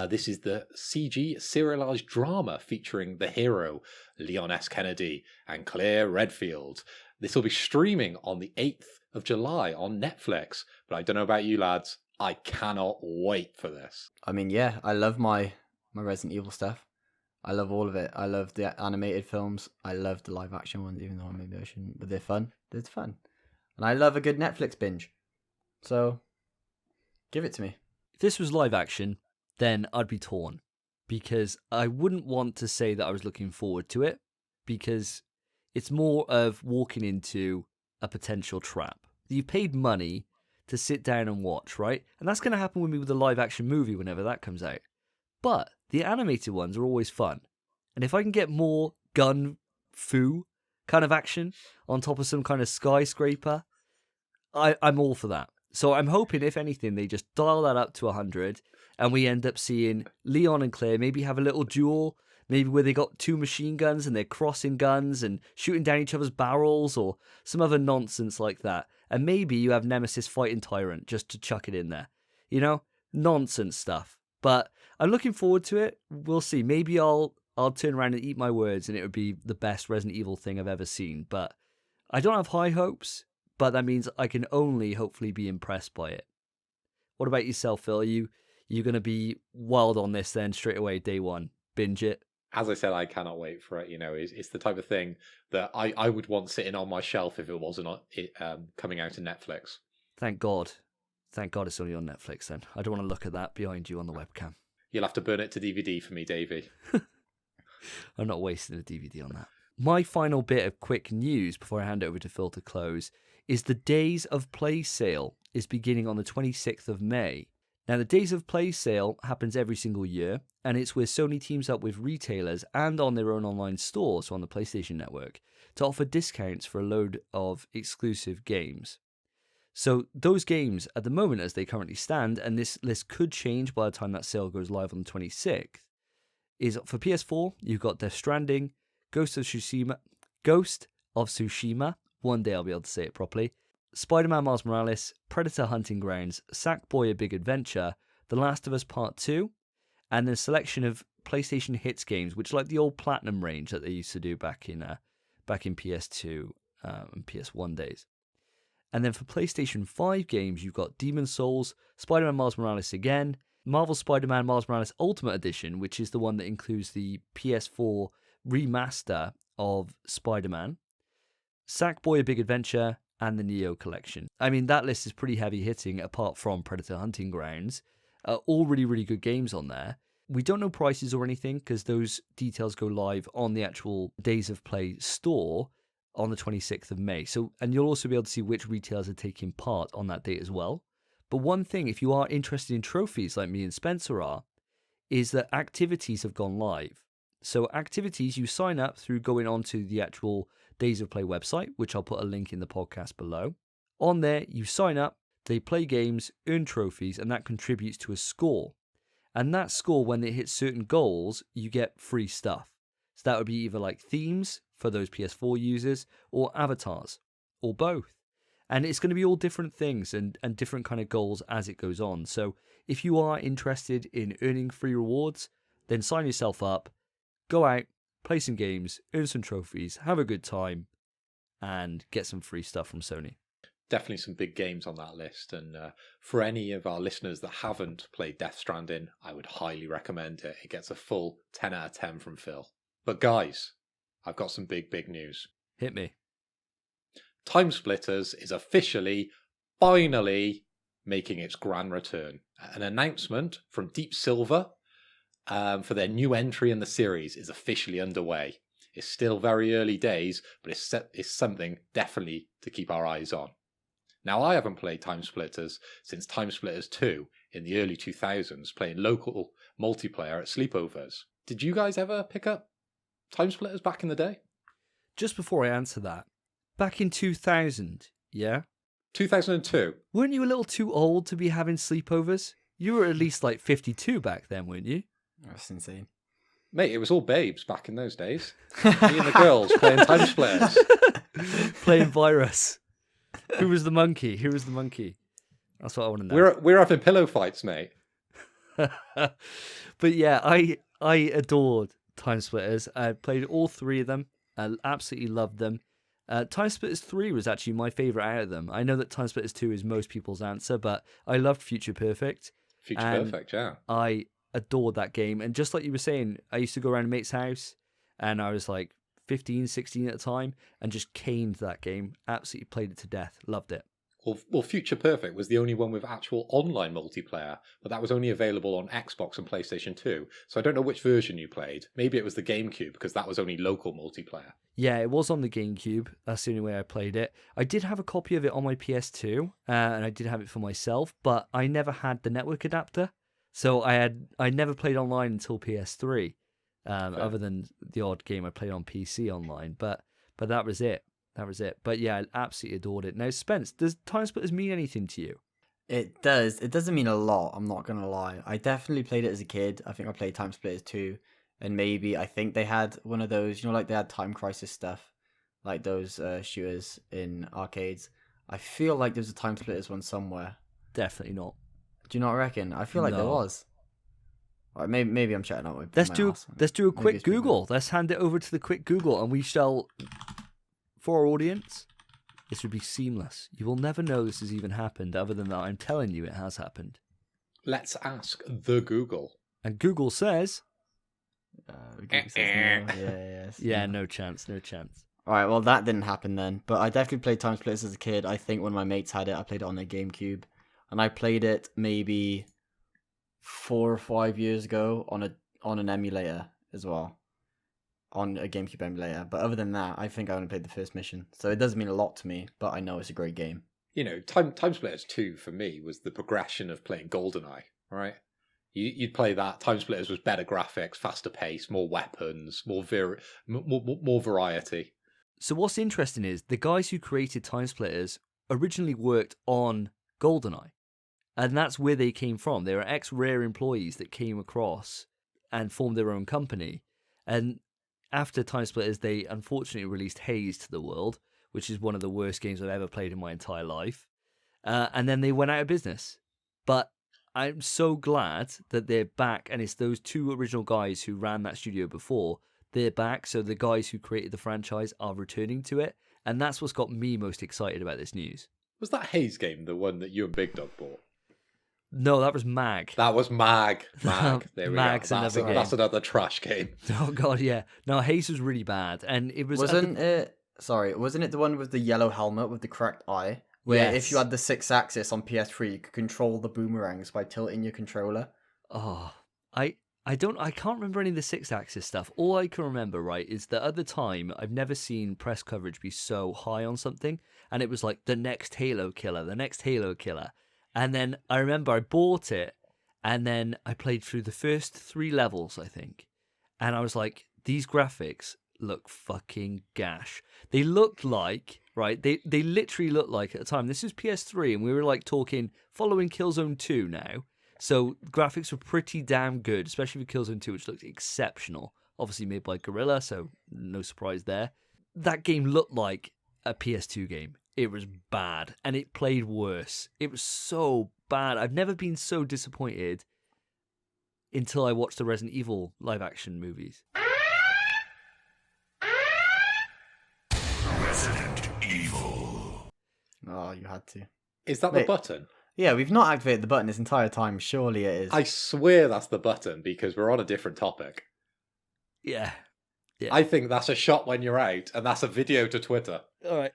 This is the CG serialized drama featuring the hero, Leon S. Kennedy, and Claire Redfield. This will be streaming on the 8th of July on Netflix. But I don't know about you lads, I cannot wait for this. I mean, yeah, I love my Resident Evil stuff. I love all of it. I love the animated films. I love the live action ones, even though maybe I shouldn't. But they're fun. It's fun. And I love a good Netflix binge. So, give it to me. If this was live action, then I'd be torn. Because I wouldn't want to say that I was looking forward to it. Because it's more of walking into a potential trap. You paid money to sit down and watch, right? And that's going to happen with me with a live action movie whenever that comes out. But the animated ones are always fun. And if I can get more gun fu kind of action on top of some kind of skyscraper, I'm all for that. So I'm hoping, if anything, they just dial that up to 100 and we end up seeing Leon and Claire maybe have a little duel, maybe where they got 2 machine guns and they're crossing guns and shooting down each other's barrels or some other nonsense like that. And maybe you have Nemesis fighting Tyrant just to chuck it in there. You know, nonsense stuff. But I'm looking forward to it. We'll see. Maybe I'll turn around and eat my words and it would be the best Resident Evil thing I've ever seen. But I don't have high hopes, but that means I can only hopefully be impressed by it. What about yourself, Phil? Are you going to be wild on this then straight away, day one? Binge it? As I said, I cannot wait for it. It's the type of thing that I would want sitting on my shelf if it wasn't coming out on Netflix. Thank God. Thank God it's only on Netflix then. I don't want to look at that behind you on the webcam. You'll have to burn it to DVD for me, Davey. I'm not wasting a DVD on that. My final bit of quick news before I hand it over to Phil to close is the Days of Play sale is beginning on the 26th of May. Now, the Days of Play sale happens every single year, and it's where Sony teams up with retailers and on their own online stores, so on the PlayStation Network, to offer discounts for a load of exclusive games. So those games at the moment as they currently stand, and this list could change by the time that sale goes live on the 26th, is for PS4, you've got Death Stranding, Ghost of Tsushima, one day I'll be able to say it properly, Spider-Man Miles Morales, Predator Hunting Grounds, Sackboy: A Big Adventure, The Last of Us Part 2, and then a selection of PlayStation Hits games, which like the old Platinum range that they used to do back in PS2 and PS1 days. And then for PlayStation 5 games, you've got Demon's Souls, Spider-Man Miles Morales again, Marvel Spider-Man Miles Morales Ultimate Edition, which is the one that includes the PS4 remaster of Spider-Man, Sackboy: A Big Adventure, and the Neo Collection. I mean, that list is pretty heavy hitting apart from Predator Hunting Grounds. All really, really good games on there. We don't know prices or anything because those details go live on the actual Days of Play store on the 26th of May. So, and you'll also be able to see which retailers are taking part on that date as well. But one thing, if you are interested in trophies like me and Spencer are, is that activities have gone live. So activities, you sign up through going onto the actual Days of Play website, which I'll put a link in the podcast below. On there, you sign up, they play games, earn trophies, and that contributes to a score. And that score, when it hits certain goals, you get free stuff. So that would be either like themes for those PS4 users or avatars or both. And it's going to be all different things and different kind of goals as it goes on. So if you are interested in earning free rewards, then sign yourself up, go out, play some games, earn some trophies, have a good time, and get some free stuff from Sony. Definitely some big games on that list. And for any of our listeners that haven't played Death Stranding, I would highly recommend it. It gets a full 10 out of 10 from Phil. But guys, I've got some big news. Hit me. Timesplitters is officially, finally, making its grand return. An announcement from Deep Silver for their new entry in the series is officially underway. It's still very early days, but it's something definitely to keep our eyes on. Now, I haven't played Timesplitters since Timesplitters 2 in the early 2000s, playing local multiplayer at sleepovers. Did you guys ever pick up Timesplitters back in the day? Just before I answer that, back in 2000, yeah? 2002. Weren't you a little too old to be having sleepovers? You were at least like 52 back then, weren't you? That's insane. Mate, it was all babes back in those days. Me and the girls playing Timesplitters. Playing Virus. Who was the monkey? That's what I want to know. We're having pillow fights, mate. But yeah, I adored Timesplitters. I played all 3 of them. I absolutely loved them. Timesplitters 3 was actually my favourite out of them. I know that Timesplitters 2 is most people's answer, but I loved Future Perfect. Perfect, yeah. I adored that game. And just like you were saying, I used to go around a mate's house and I was like 15, 16 at the time and just caned that game. Absolutely played it to death. Loved it. Well, Future Perfect was the only one with actual online multiplayer, but that was only available on Xbox and PlayStation 2. So I don't know which version you played. Maybe it was the GameCube, because that was only local multiplayer. Yeah, it was on the GameCube. That's the only way I played it. I did have a copy of it on my PS2, and I did have it for myself, but I never had the network adapter. So I never played online until PS3, other than the odd game I played on PC online. But that was it. That was it. But yeah, I absolutely adored it. Now, Spence, does Timesplitters mean anything to you? It does. It doesn't mean a lot, I'm not going to lie. I definitely played it as a kid. I think I played Timesplitters 2. And maybe, I think they had one of those, like they had Time Crisis stuff. Like those shooters in arcades. I feel like there's a Timesplitters one somewhere. Definitely not. Do you not reckon? I feel like there was. All right, maybe I'm chatting out with Let's do a Maybe quick it's been Google. Let's hand it over to the quick Google, and we shall, for our audience, this would be seamless. You will never know this has even happened, other than that I'm telling you it has happened. Let's ask the Google. And Google says... Google says no. Yeah, no chance. All right, well, that didn't happen then. But I definitely played Timesplitters as a kid. I think when my mates had it, I played it on their GameCube. And I played it maybe 4 or 5 years ago on an emulator as well. On a GameCube emulator. But other than that, I think I only played the first mission. So it doesn't mean a lot to me, but I know it's a great game. Timesplitters 2 for me was the progression of playing GoldenEye, right? You'd play that. Timesplitters was better graphics, faster pace, more weapons, more variety. So what's interesting is the guys who created Timesplitters originally worked on GoldenEye. And that's where they came from. They were ex-Rare employees that came across and formed their own company. And after Timesplitters, they unfortunately released Haze to the world, which is one of the worst games I've ever played in my entire life. And then they went out of business. But I'm so glad that they're back, and it's those two original guys who ran that studio before. They're back, so the guys who created the franchise are returning to it. And that's what's got me most excited about this news. Was that Haze game the one that you and Big Dog bought? No, that was Mag. That was Mag. There we Mag's go. another game. That's another trash game. Oh god, yeah. No, Haze was really bad, and it was. Wasn't it the one with the yellow helmet with the correct eye? Where if you had the 6-axis on PS3, you could control the boomerangs by tilting your controller. Oh, I can't remember any of the 6-axis stuff. All I can remember, right, is that at the time, I've never seen press coverage be so high on something, and it was like the next Halo killer. And then I remember I bought it, and then I played through the first 3 levels, I think. And I was like, these graphics look fucking gash. They looked like, right, they literally looked like, at the time, this is PS3, and we were like talking, following Killzone 2 now. So graphics were pretty damn good, especially for Killzone 2, which looked exceptional. Obviously made by Guerrilla, so no surprise there. That game looked like a PS2 game. It was bad, and it played worse. It was so bad. I've never been so disappointed until I watched the Resident Evil live-action movies. Resident Evil. Oh, you had to. Is that the button? Yeah, we've not activated the button this entire time. Surely it is. I swear that's the button, because we're on a different topic. Yeah. I think that's a shot when you're out, and that's a video to Twitter. All right.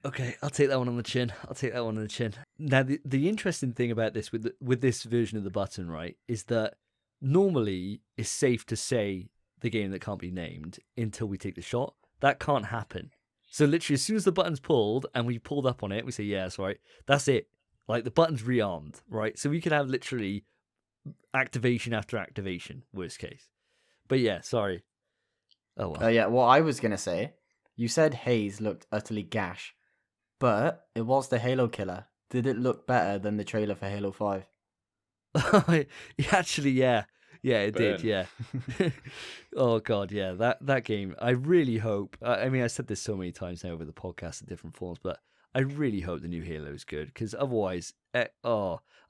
Okay, I'll take that one on the chin. Now, the interesting thing about this with this version of the button, right, is that normally it's safe to say the game that can't be named until we take the shot. That can't happen. So literally, as soon as the button's pulled and we pulled up on it, we say, yeah, that's right. That's it. Like, the button's rearmed, right? So we could have literally activation after activation, worst case. But yeah, sorry. Oh, well. Yeah, what I was going to say, you said Haze looked utterly gash. But it was the Halo killer. Did it look better than the trailer for Halo 5? Actually, yeah. Yeah, it did, yeah. Oh, God, yeah. That game, I really hope... I mean, I said this so many times now over the podcast in different forms, but I really hope the new Halo is good, because otherwise... I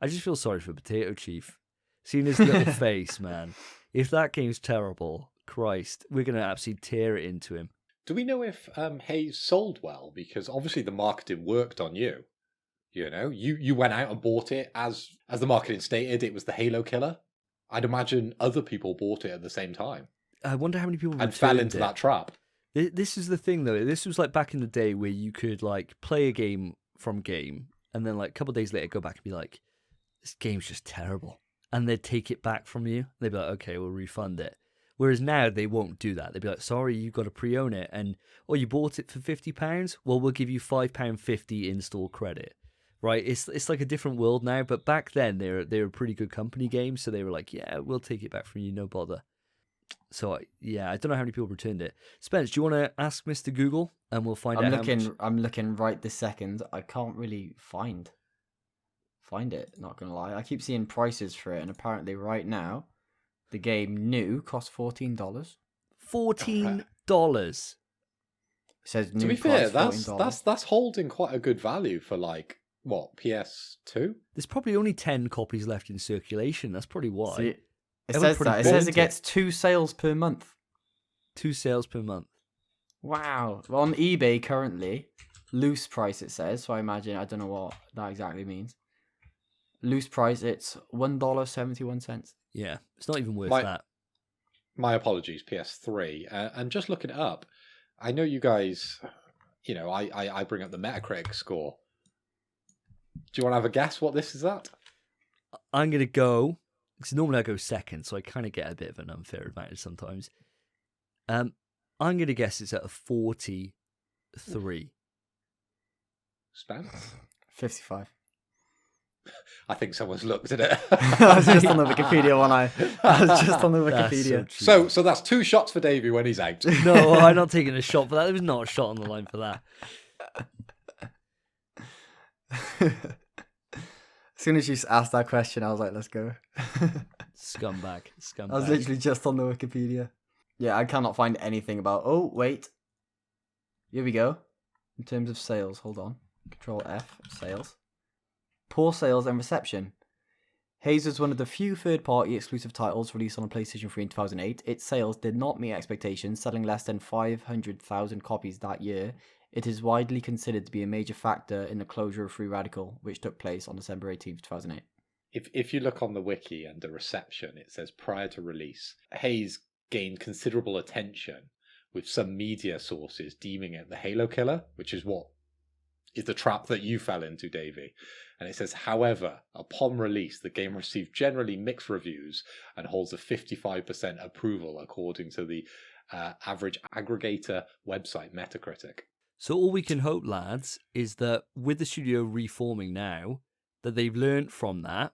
just feel sorry for Potato Chief. Seeing his little face, man. If that game's terrible, Christ, we're going to absolutely tear it into him. Do we know if Haze sold well? Because obviously the marketing worked on you. You know, you went out and bought it as the marketing stated. It was the Halo killer. I'd imagine other people bought it at the same time I wonder how many people and fell returned into it. that trap. This is the thing, though. This was like back in the day where you could like play a game from game, and then like a couple of days later go back and be like, "This game's just terrible," and they'd take it back from you. They'd be like, "Okay, we'll refund it." Whereas now they won't do that. They'd be like, "Sorry, you got to pre-own it, and you bought it for £50. Well, we'll give you £5.50 install credit." Right? It's like a different world now. But back then they were a pretty good company games, so they were like, "Yeah, we'll take it back from you, no bother." So I don't know how many people returned it. Spence, do you want to ask Mr. Google and we'll find out how much? I'm looking right this second. I can't really find it. Not gonna lie, I keep seeing prices for it, and apparently right now, the game new costs $14. $14. It says new To be price fair, $14. that's holding quite a good value for like what, PS2? There's probably only 10 copies left in circulation. That's probably why. See, it Everyone says probably that. It says bought it gets 2 sales per month. 2 sales per month. Wow. Well, on eBay currently, loose price it says. So I don't know what that exactly means. Loose price, it's $1.71. Yeah, it's not even worth My- that. My apologies, PS3. And just looking it up, I know you guys, I bring up the Metacritic score. Do you want to have a guess what this is at? I'm going to go, because normally I go second, so I kind of get a bit of an unfair advantage sometimes. I'm going to guess it's at a 43. Spence? 55. I think someone's looked at it. I was just on the Wikipedia one. I was just on the That's Wikipedia. so So that's 2 shots for Davey when he's out. No, I'm not taking a shot for that. There was not a shot on the line for that. As soon as you asked that question, I was like, let's go. Scumbag. I was literally just on the Wikipedia. Yeah, I cannot find anything about... Oh, wait. Here we go. In terms of sales, hold on. Control F, sales. Poor sales and reception. Haze was one of the few third-party exclusive titles released on a PlayStation 3 in 2008. Its sales did not meet expectations, selling less than 500,000 copies that year. It is widely considered to be a major factor in the closure of Free Radical, which took place on December 18th, 2008. If you look on the wiki under reception, it says prior to release, Haze gained considerable attention, with some media sources deeming it the Halo killer, which is what is the trap that you fell into, Davey. And it says, however, upon release, the game received generally mixed reviews and holds a 55% approval according to the average aggregator website Metacritic. So all we can hope, lads, is that with the studio reforming now, that they've learned from that,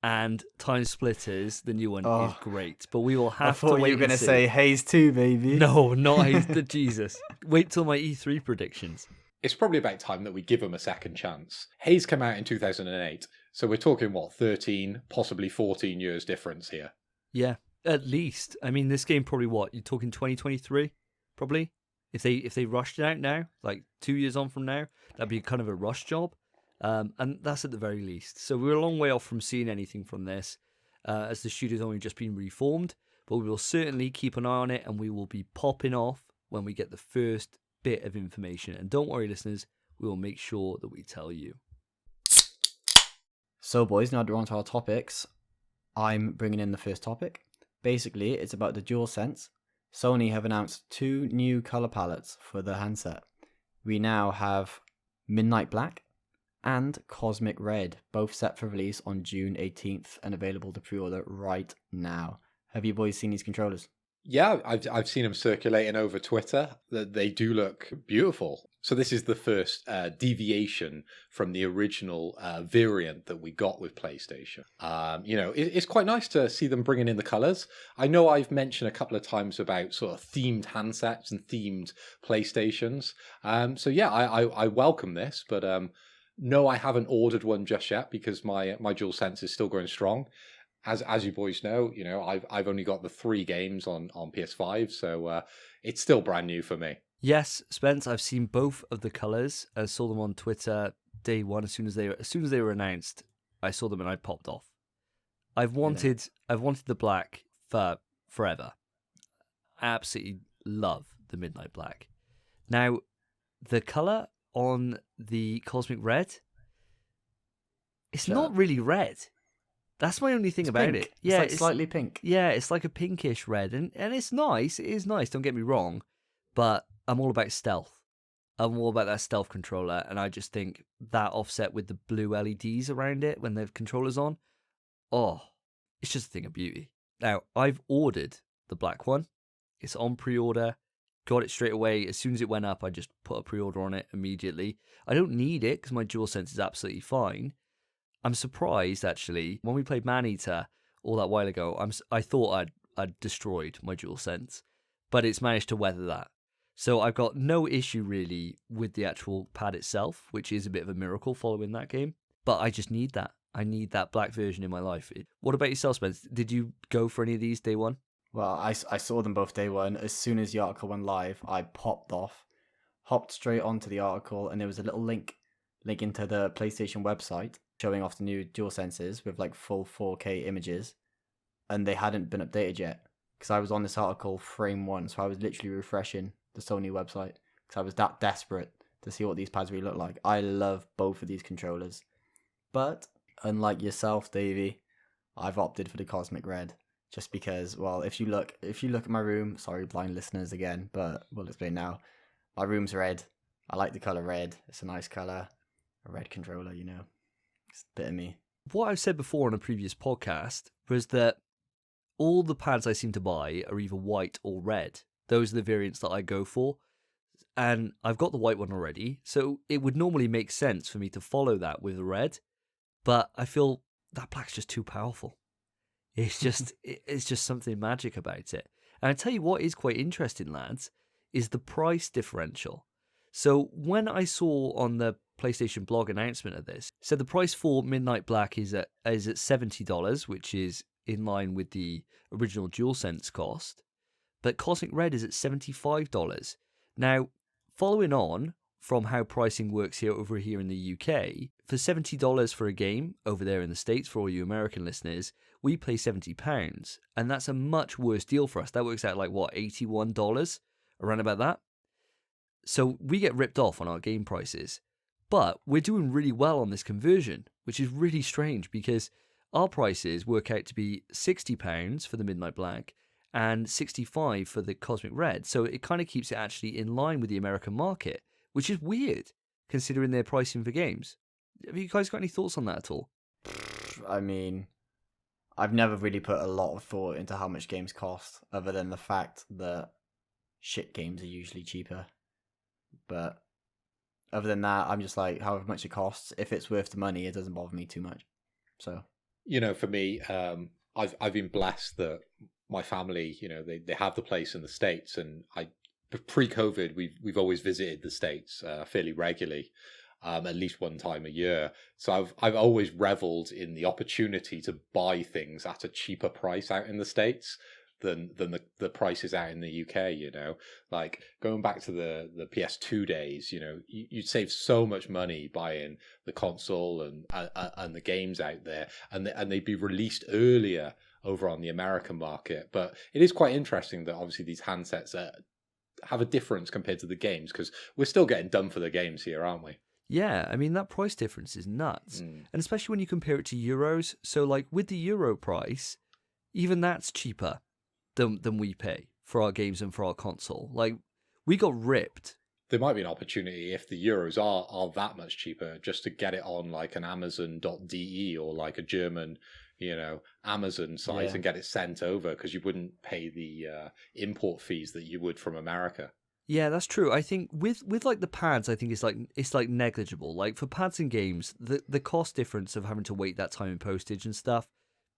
and Timesplitters, the new one, is great. But we will have to wait. I thought you were going to see. say Haze 2, baby. No, not Haze. Jesus. Wait till my E3 predictions. It's probably about time that we give them a second chance. Haze came out in 2008, so we're talking, 13, possibly 14 years difference here. Yeah, at least. I mean, this game probably you're talking 2023, probably. If they rushed it out now, like 2 years on from now, that'd be kind of a rush job. And that's at the very least. So we're a long way off from seeing anything from this, as the studio's only just been reformed. But we will certainly keep an eye on it, and we will be popping off when we get the first bit of information. And don't worry, listeners, we will make sure that we tell you. So, boys, now we're on to our topics. I'm bringing in the first topic. Basically, it's about the Dualsense. Sony have announced 2 new color palettes for the handset. We now have Midnight Black and Cosmic Red, both set for release on June 18th and available to pre-order right now. Have you boys seen these controllers? Yeah, I've seen them circulating over Twitter. They do look beautiful. So this is the first deviation from the original variant that we got with PlayStation. It's quite nice to see them bringing in the colors. I know I've mentioned a couple of times about sort of themed handsets and themed PlayStations. I welcome this, but no, I haven't ordered one just yet because my DualSense is still going strong. As you boys know, I've only got the 3 games on PS5, so it's still brand new for me. Yes, Spence, I've seen both of the colors. I saw them on Twitter day one. As soon as they were announced, I saw them and I popped off. I've wanted the black for forever. I absolutely love the Midnight Black. Now, the color on the Cosmic Red, it's not really red. That's my only thing It's about pink. it. It's like slightly pink. Yeah, it's like a pinkish red, and it's nice. It is nice. Don't get me wrong, but I'm all about stealth. I'm all about that stealth controller, and I just think that offset with the blue LEDs around it when the controller's on, oh, it's just a thing of beauty. Now, I've ordered the black one. It's on pre-order. Got it straight away. As soon as it went up, I just put a pre-order on it immediately. I don't need it because my Dualsense is absolutely fine. I'm surprised, actually, when we played Maneater all that while ago, I thought I'd destroyed my Dualsense, but it's managed to weather that. So I've got no issue, really, with the actual pad itself, which is a bit of a miracle following that game. But I just need that. I need that black version in my life. What about yourself, Spence? Did you go for any of these day one? Well, I saw them both day one. As soon as the article went live, I popped off, hopped straight onto the article, and there was a little link into the PlayStation website showing off the new DualSenses with like full 4K images, and they hadn't been updated yet because I was on this article frame one, so I was literally refreshing the Sony website because I was that desperate to see what these pads really look like. I love both of these controllers, but unlike yourself, Davey, I've opted for the Cosmic Red. Just because, well, if you look at my room, sorry, blind listeners again, but we'll explain now. My room's red. I like the color red. It's a nice color. A red controller, you know. It's a bit of me. What I've said before on a previous podcast was that all the pads I seem to buy are either white or red. Those are the variants that I go for. And I've got the white one already, so it would normally make sense for me to follow that with the red. But I feel that black's just too powerful. It's just something magic about it. And I tell you what is quite interesting, lads, is the price differential. So when I saw on the PlayStation blog announcement of this, it said the price for Midnight Black is at $70, which is in line with the original DualSense cost. But Cosmic Red is at $75. Now, following on from how pricing works over here in the UK, for $70 for a game over there in the States, for all you American listeners, we pay £70, and that's a much worse deal for us. That works out like, what, $81? Around about that. So we get ripped off on our game prices, but we're doing really well on this conversion, which is really strange because our prices work out to be £60 for the Midnight Black and $65 for the Cosmic Red. So it kind of keeps it actually in line with the American market, which is weird considering their pricing for games. Have you guys got any thoughts on that at all? I mean, I've never really put a lot of thought into how much games cost, other than the fact that shit games are usually cheaper. But other than that, I'm just like, however much it costs, if it's worth the money, it doesn't bother me too much. So, You know, for me, I've been blessed that my family, you know, they have the place in the States, and pre-COVID, we've always visited the States fairly regularly. At least one time a year. So I've always reveled in the opportunity to buy things at a cheaper price out in the States than the prices out in the UK, you know. Like going back to the PS2 days, you know, you'd save so much money buying the console and the games out there, and they'd be released earlier over on the American market. But it is quite interesting that obviously these handsets have a difference compared to the games, because we're still getting done for the games here, aren't we? Yeah, I mean, that price difference is nuts. And especially when you compare it to euros. So, like, with the euro price, even that's cheaper than we pay for our games and for our console. Like, we got ripped. There might be an opportunity, if the euros are that much cheaper, just to get it on, like, an Amazon.de or, like, a German, you know, Amazon site and get it sent over, because you wouldn't pay the import fees that you would from America. Yeah, that's true. I think with like the pads, I think it's like negligible. Like for pads and games, the cost difference of having to wait that time in postage and stuff,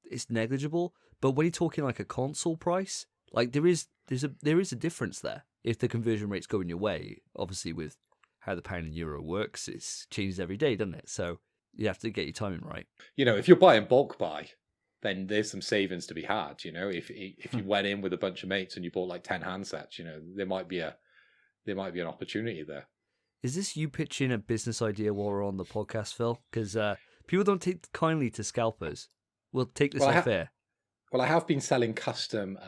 it's negligible. But when you're talking like a console price, like there is a difference there if the conversion rate's going your way. Obviously, with how the pound and euro works, it's changes every day, doesn't it? So you have to get your timing right. You know, if you're buying bulk buy, then there's some savings to be had. You know, if you went in with a bunch of mates and you bought like 10 handsets, you know, there might be an opportunity there. Is this you pitching a business idea while we're on the podcast, Phil? Because people don't take kindly to scalpers. We'll take this off air. Well, I have been selling custom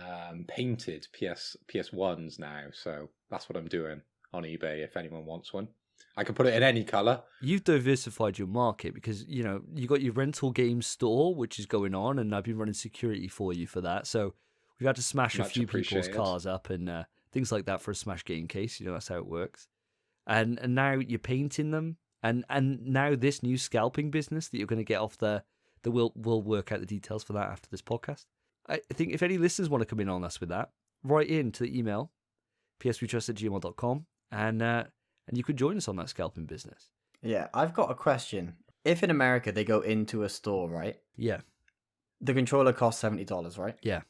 painted PS1s now, so that's what I'm doing on eBay if anyone wants one. I can put it in any color. You've diversified your market because, you know, you got your rental game store, which is going on, and I've been running security for you for that. So we've had to smash a Much few people's appreciated. cars up and things like that for a smash game case. You know, that's how it works. And now you're painting them, and now this new scalping business that you're going to get off the we'll work out the details for that after this podcast. I think if any listeners want to come in on us with that, write in to the email pswetrust@gmail.com and you could join us on that scalping business. Yeah, I've got a question. If in America they go into a store, right? Yeah, The controller costs $70, right? yeah,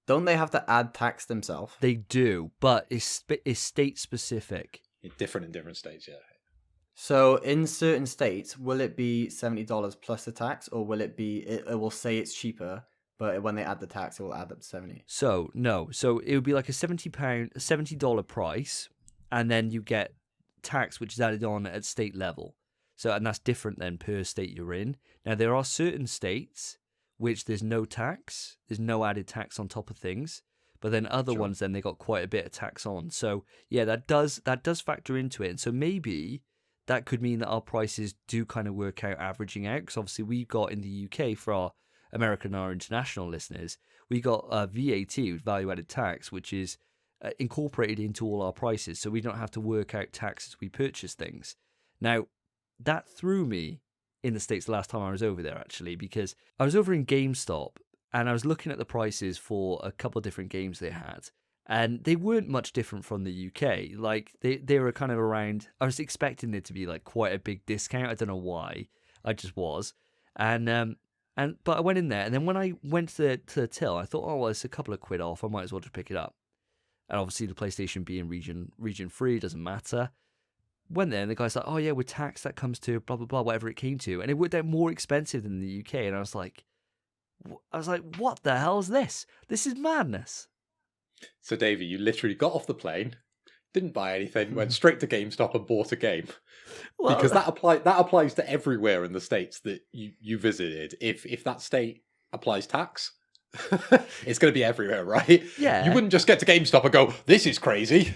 Don't they have to add tax themselves? they do, but it's state specific. Different in different states, yeah. So in certain states, will it be $70 plus the tax, or will it be? It will say it's cheaper, but when they add the tax, it will add up to 70. So no, so it would be like a $70 price, and then you get tax which is added on at state level. So and that's different than per state you're in. Now there are certain states which there's no tax, there's no added tax on top of things, but then other Sure. ones then they got quite a bit of tax on. So yeah, that does factor into it. And so maybe that could mean that our prices do kind of work out averaging out, because obviously we've got in the UK for our American and our international listeners, we got VAT, value added tax, which is incorporated into all our prices, so we don't have to work out tax as we purchase things. Now, that threw me in the States the last time I was over there, actually, because I was over in GameStop and I was looking at the prices for a couple of different games they had, and they weren't much different from the UK. Like, they were kind of around, I was expecting it to be like quite a big discount. I don't know why, I just was. But I went in there, and then when I went to the till, I thought, oh, well, it's a couple of quid off, I might as well just pick it up. And obviously the PlayStation being region free doesn't matter. Went there and the guy's like, oh yeah, with tax that comes to blah blah blah, whatever it came to, and it worked out more expensive than the UK. And I was like, what the hell is this? This is madness. So, Davey, you literally got off the plane, didn't buy anything, went straight to GameStop and bought a game. Well, Because that applies to everywhere in the states that you visited. If that state applies tax, it's going to be everywhere, right? Yeah. You wouldn't just get to GameStop and go, "This is crazy."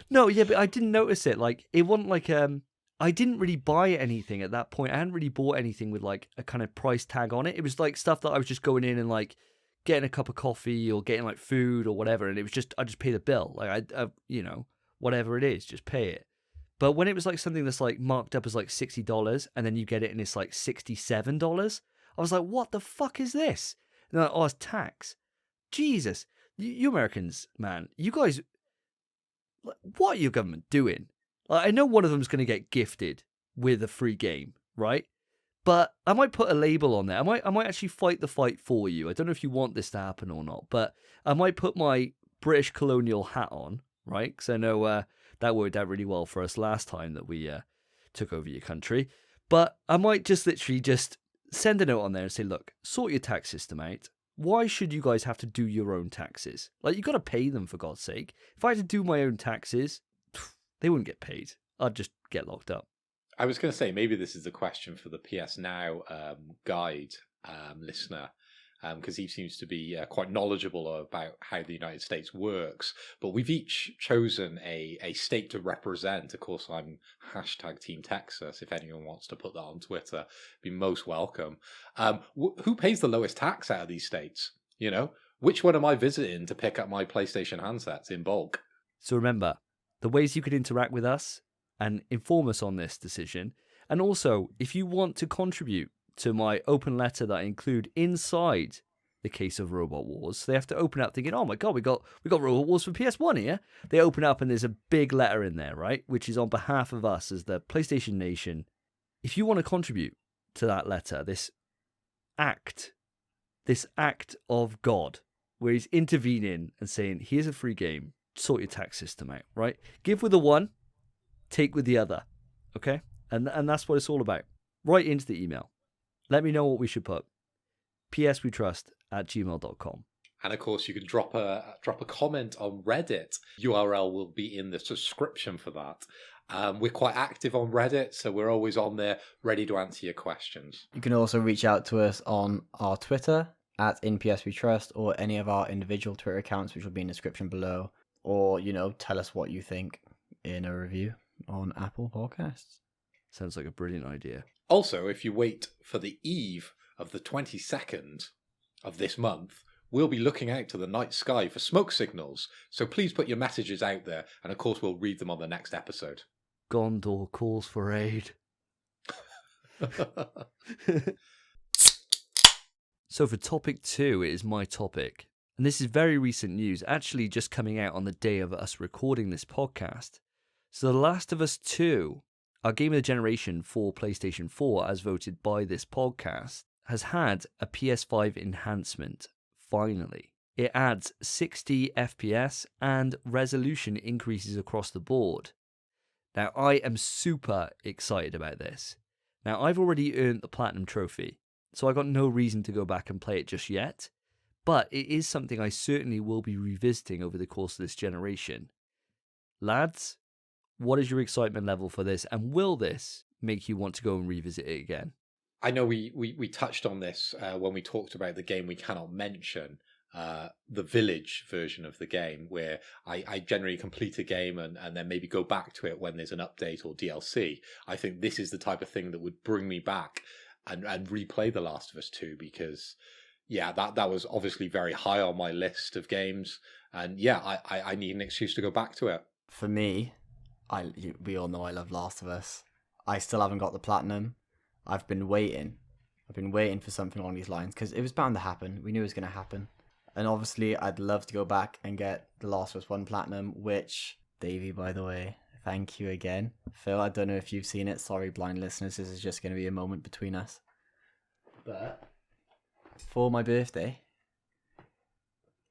No, yeah, but I didn't notice it. Like, it wasn't like I didn't really buy anything at that point. I hadn't really bought anything with like a kind of price tag on it. It was like stuff that I was just going in and like getting a cup of coffee or getting like food or whatever, and it was just I just pay the bill. Like I you know, whatever it is, just pay it. But when it was like something that's like marked up as like $60 and then you get it and it's like $67, I was like, what the fuck is this? And they're like, oh, it's tax. Jesus, you Americans, man, you guys, what are your government doing? Like, I know one of them's going to get gifted with a free game, right? But I might put a label on there. I might actually fight the fight for you. I don't know if you want this to happen or not, but I might put my British colonial hat on, right? Because I know that worked out really well for us last time that we took over your country. But I might just literally just send a note on there and say, look, sort your tax system out. Why should you guys have to do your own taxes? Like, you got to pay them, for God's sake. If I had to do my own taxes, they wouldn't get paid. I'd just get locked up. I was going to say, maybe this is a question for the PS Now guide listener, because he seems to be quite knowledgeable about how the United States works. But we've each chosen a state to represent. Of course, I'm #Team Texas. If anyone wants to put that on Twitter, be most welcome. Who pays the lowest tax out of these states? You know, which one am I visiting to pick up my PlayStation handsets in bulk? So remember, the ways you could interact with us and inform us on this decision. And also, if you want to contribute to my open letter that I include inside the case of Robot Wars, they have to open up thinking, oh my God, we got Robot Wars for PS1 here. They open up and there's a big letter in there, right? Which is on behalf of us as the PlayStation Nation. If you want to contribute to that letter, this act of God, where he's intervening and saying, here's a free game, sort your tax system out, right? Give with the one, take with the other, okay? And that's what it's all about. Write into the email. Let me know what we should put. pswetrust@gmail.com. And of course, you can drop a comment on Reddit. URL will be in the description for that. We're quite active on Reddit, so we're always on there, ready to answer your questions. You can also reach out to us on our Twitter @InPSWeTrust or any of our individual Twitter accounts, which will be in the description below. Or, tell us what you think in a review. on Apple Podcasts. Sounds like a brilliant idea. Also, if you wait for the eve of the 22nd of this month, we'll be looking out to the night sky for smoke signals. So please put your messages out there, and of course we'll read them on the next episode. Gondor calls for aid. So for topic 2, it is my topic. And this is very recent news, actually just coming out on the day of us recording this podcast. So The Last of Us 2, our game of the generation for PlayStation 4, as voted by this podcast, has had a PS5 enhancement, finally. It adds 60 FPS and resolution increases across the board. Now, I am super excited about this. Now, I've already earned the Platinum Trophy, so I got no reason to go back and play it just yet, but it is something I certainly will be revisiting over the course of this generation. Lads, what is your excitement level for this, and will this make you want to go and revisit it again? I know we touched on this when we talked about the game we cannot mention, the Village version of the game, where I generally complete a game and then maybe go back to it when there's an update or DLC. I think this is the type of thing that would bring me back and replay The Last of Us 2, because yeah, that was obviously very high on my list of games, and yeah, I need an excuse to go back to it. For me, we all know I love Last of Us. I still haven't got the Platinum. I've been waiting for something along these lines, because it was bound to happen. We knew it was going to happen. And obviously, I'd love to go back and get The Last of Us 1 Platinum, which, Davey, by the way, thank you again. Phil, I don't know if you've seen it. Sorry, blind listeners, this is just going to be a moment between us. But for my birthday,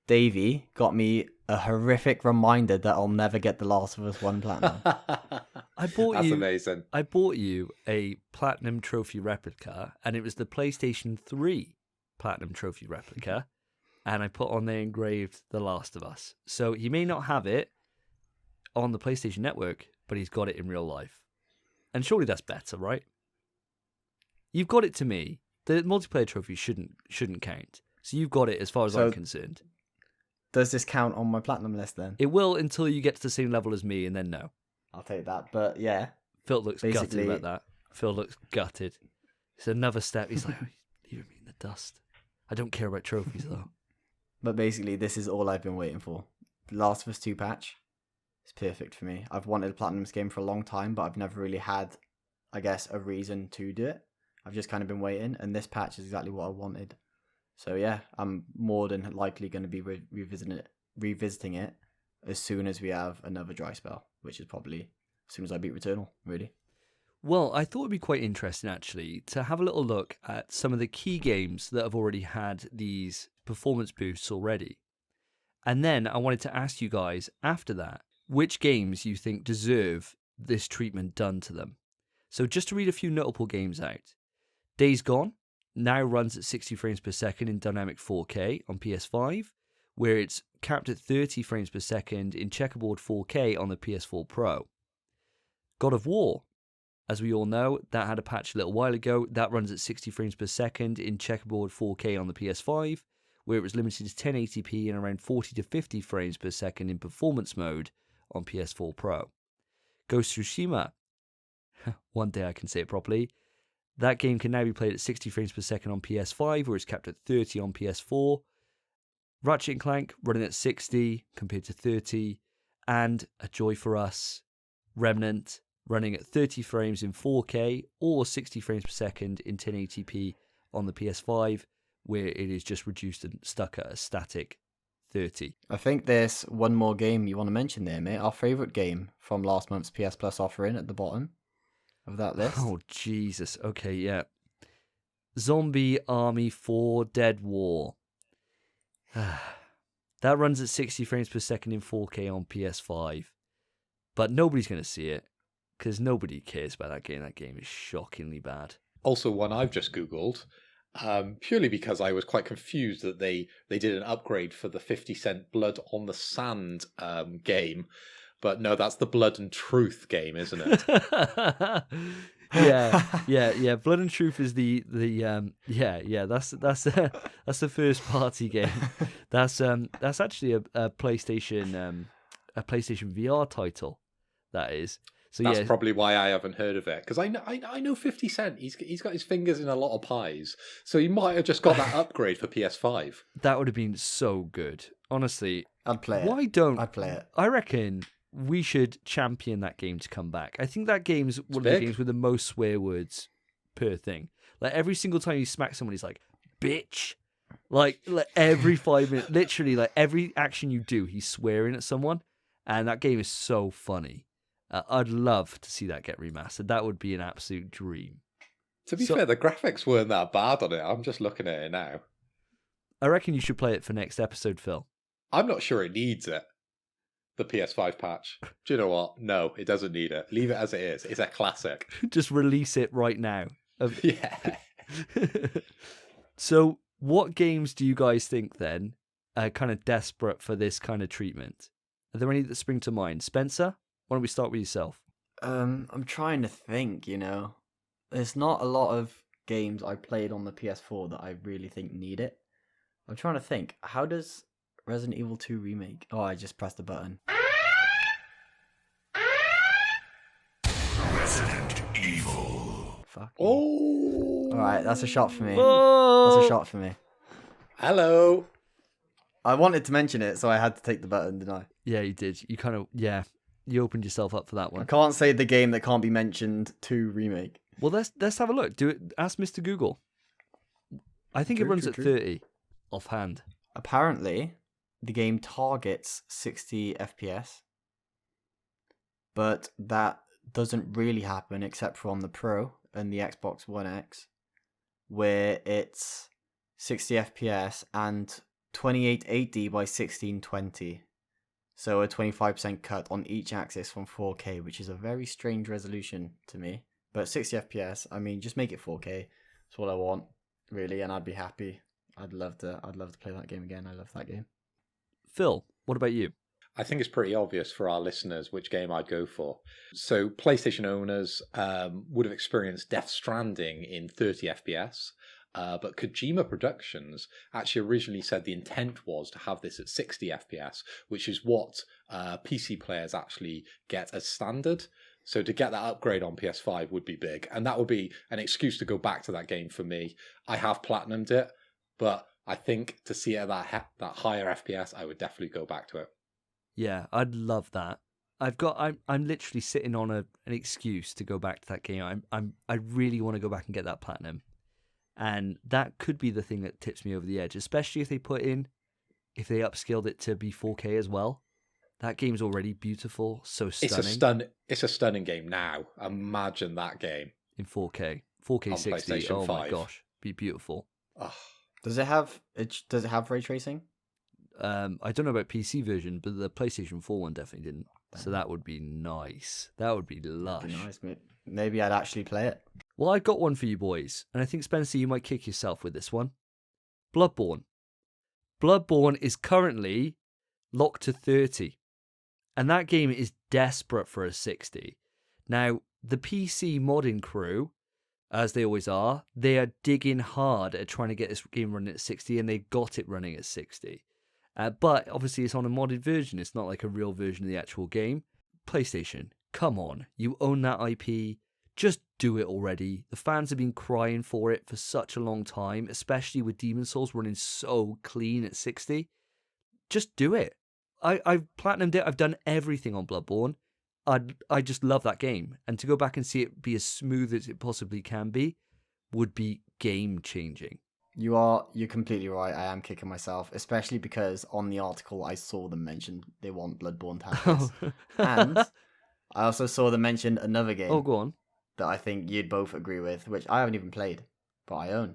Davey got me a horrific reminder that I'll never get The Last of Us 1 Platinum. That's amazing. I bought you a Platinum Trophy replica, and it was the PlayStation 3 Platinum Trophy replica, and I put on there engraved The Last of Us. So he may not have it on the PlayStation Network, but he's got it in real life. And surely that's better, right? You've got it to me. The multiplayer trophy shouldn't count. So you've got it as far as I'm concerned. Does this count on my Platinum list then? It will until you get to the same level as me, and then no. I'll take that, but yeah. Phil looks gutted about that. Phil looks gutted. It's another step. He's like, leave me in the dust. I don't care about trophies, though. But basically, this is all I've been waiting for. The Last of Us 2 patch is perfect for me. I've wanted a Platinum game for a long time, but I've never really had, I guess, a reason to do it. I've just kind of been waiting, and this patch is exactly what I wanted. So yeah, I'm more than likely going to be revisiting it as soon as we have another dry spell, which is probably as soon as I beat Returnal, really. Well, I thought it'd be quite interesting, actually, to have a little look at some of the key games that have already had these performance boosts already. And then I wanted to ask you guys, after that, which games you think deserve this treatment done to them. So just to read a few notable games out. Days Gone now runs at 60 frames per second in dynamic 4K on PS5, where it's capped at 30 frames per second in checkerboard 4K on the PS4 Pro. God of War, as we all know, that had a patch a little while ago. That runs at 60 frames per second in checkerboard 4K on the PS5, where it was limited to 1080p and around 40 to 50 frames per second in performance mode on PS4 Pro. Ghost of Tsushima, one day I can say it properly. That game can now be played at 60 frames per second on PS5, where it's capped at 30 on PS4. Ratchet & Clank running at 60 compared to 30. And a joy for us, Remnant running at 30 frames in 4K or 60 frames per second in 1080p on the PS5, where it is just reduced and stuck at a static 30. I think there's one more game you want to mention there, mate. Our favourite game from last month's PS Plus offering at the bottom of that list. Oh, Jesus. Okay, yeah. Zombie Army 4 Dead War. That runs at 60 frames per second in 4K on PS5. But nobody's going to see it, because nobody cares about that game. That game is shockingly bad. Also, one I've just Googled, purely because I was quite confused that they did an upgrade for the 50-cent Blood on the Sand game. But no, that's the Blood and Truth game, isn't it? yeah. Blood and Truth is the That's the first party game. That's actually a PlayStation VR title. That is. So That's yeah, probably why I haven't heard of it, because I know 50 Cent. He's got his fingers in a lot of pies, so he might have just got that upgrade for PS5. that would have been so good. Honestly, I'd play it. why don't I'd play it. I reckon we should champion that game to come back. I think that game's one of the big. games with the most swear words per thing. Like every single time you smack someone, he's like, bitch. Like every 5 minutes, literally, like every action you do, he's swearing at someone. And that game is so funny. I'd love to see that get remastered. That would be an absolute dream. To be fair, the graphics weren't that bad on it. I'm just looking at it now. I reckon you should play it for next episode, Phil. I'm not sure it needs it. The PS5 patch. Do you know what? No, it doesn't need it. Leave it as it is. It's a classic. Just release it right now. Yeah. So, what games do you guys think then are kind of desperate for this kind of treatment? Are there any that spring to mind? Spencer, why don't we start with yourself? I'm trying to think, There's not a lot of games I played on the PS4 that I really think need it. I'm trying to think. How does Resident Evil 2 Remake... Oh, I just pressed the button. Resident Evil. Fuck. Oh. Alright, that's a shot for me. Oh! That's a shot for me. Hello. I wanted to mention it, so I had to take the button, didn't I? Yeah, you did. You kind of, you opened yourself up for that I one. can't say the game that can't be mentioned 2 Remake. Well, let's have a look. Do it. Ask Mr. Google. I think it True, runs true, at true. 30 offhand. Apparently, the game targets 60 FPS, but that doesn't really happen except for on the Pro and the Xbox One X, where it's 60 FPS and 2880 by 1620. So a 25% cut on each axis from 4K, which is a very strange resolution to me. But 60 FPS, I mean, just make it 4K. That's what I want, really, and I'd be happy. I'd love to play that game again. I love that game. Phil, what about you? I think it's pretty obvious for our listeners which game I'd go for. So PlayStation owners would have experienced Death Stranding in 30 FPS, but Kojima Productions actually originally said the intent was to have this at 60 FPS, which is what PC players actually get as standard. So to get that upgrade on PS5 would be big, and that would be an excuse to go back to that game for me. I have platinumed it, but I think to see it at that higher FPS, I would definitely go back to it. Yeah, I'd love that. I'm literally sitting on an excuse to go back to that game. I really want to go back and get that platinum. And that could be the thing that tips me over the edge, especially if they upscaled it to be 4K as well. That game's already beautiful, so stunning. It's a stunning game now. Imagine that game In 4K. 4K on 60. PlayStation Oh 5. my gosh, be beautiful. Oh, Does it have ray tracing? I don't know about PC version, but the PlayStation 4 one definitely didn't. So that would be nice. That would be lush. That'd be nice, mate. Maybe I'd actually play it. Well, I got one for you boys, and I think, Spencer, you might kick yourself with this one. Bloodborne. Bloodborne is currently locked to 30, and that game is desperate for a 60. Now, the PC modding crew, as they always are, they are digging hard at trying to get this game running at 60, and they got it running at 60. But obviously it's on a modded version. It's not like a real version of the actual game. PlayStation, come on. You own that IP. Just do it already. The fans have been crying for it for such a long time, especially with Demon's Souls running so clean at 60. Just do it. I've platinumed it. I've done everything on Bloodborne. I just love that game. And to go back and see it be as smooth as it possibly can be would be game-changing. You're completely right. I am kicking myself, especially because on the article I saw them mention they want Bloodborne to have this. And I also saw them mention another game Oh, go on. that I think you'd both agree with, which I haven't even played, but I own.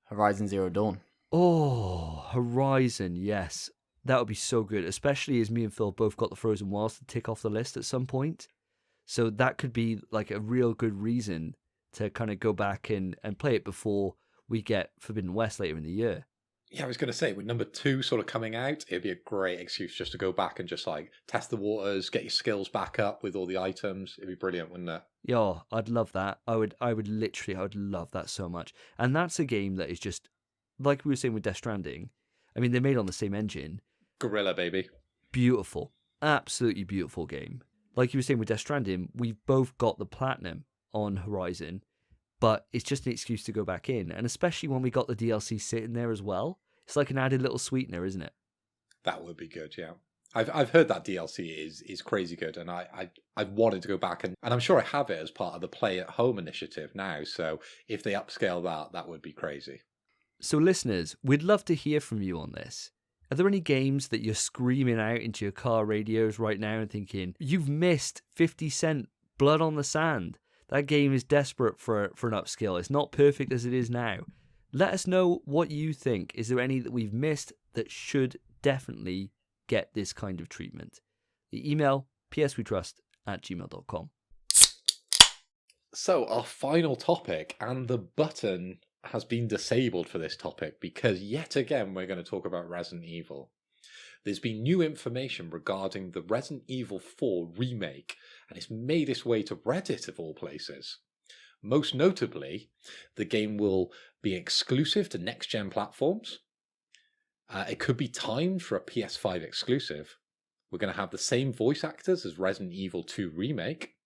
Horizon Zero Dawn. Oh, Horizon, yes. That would be so good, especially as me and Phil both got the Frozen Wilds to tick off the list at some point. So that could be like a real good reason to kind of go back and play it before we get Forbidden West later in the year. yeah, I was going to say, with number 2 sort of coming out, it'd be a great excuse just to go back and just like test the waters, get your skills back up with all the items. It'd be brilliant, wouldn't it? Yeah, I'd love that. I would love that so much. And that's a game that is just, like we were saying with Death Stranding, I mean, they're made on the same engine. Gorilla, baby. Beautiful. Absolutely beautiful game. like you were saying with Death Stranding, we've both got the platinum on Horizon, but it's just an excuse to go back in. And especially when we got the DLC sitting there as well, it's like an added little sweetener, isn't it? That would be good, yeah. I've heard that DLC is crazy good, and I've wanted to go back, and I'm sure I have it as part of the Play at Home initiative now. So if they upscale that, that would be crazy. So listeners, we'd love to hear from you on this. Are there any games that you're screaming out into your car radios right now and thinking, you've missed 50 Cent Blood on the Sand? That game is desperate for an upscale. It's not perfect as it is now. Let us know what you think. Is there any that we've missed that should definitely get this kind of treatment? The email, pswetrust@gmail.com. So our final topic, and the button has been disabled for this topic because yet again we're going to talk about Resident Evil. There's been new information regarding the Resident Evil 4 remake, and it's made its way to Reddit of all places. Most notably, the game will be exclusive to next-gen platforms. It could be timed for a PS5 exclusive. We're going to have the same voice actors as Resident Evil 2 Remake.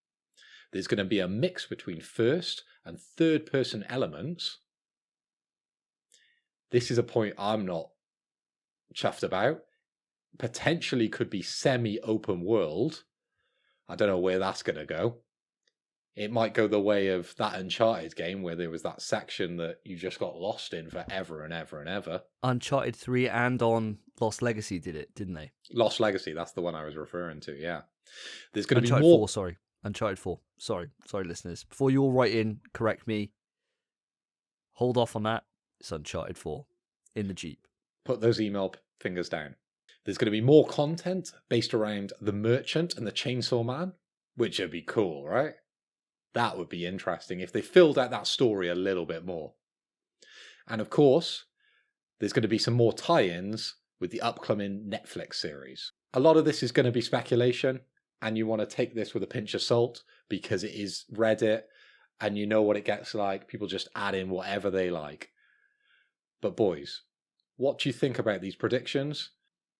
There's going to be a mix between first and third-person elements. This is a point I'm not chuffed about. Potentially could be semi-open world. I don't know where that's going to go. It might go the way of that Uncharted game where there was that section that you just got lost in forever and ever and ever. Uncharted 3 and on Lost Legacy did it, didn't they? Lost Legacy, that's the one I was referring to, yeah. There's going to be Uncharted more... 4, sorry. Uncharted 4. Sorry, listeners. Before you all write in, correct me. Hold off on that. It's Uncharted 4 in the Jeep. Put those email fingers down. There's going to be more content based around the Merchant and the Chainsaw Man, which would be cool, right? That would be interesting if they filled out that story a little bit more. And of course, there's going to be some more tie-ins with the upcoming Netflix series. A lot of this is going to be speculation, and you want to take this with a pinch of salt because it is Reddit, and you know what it gets like. People just add in whatever they like. But boys, what do you think about these predictions?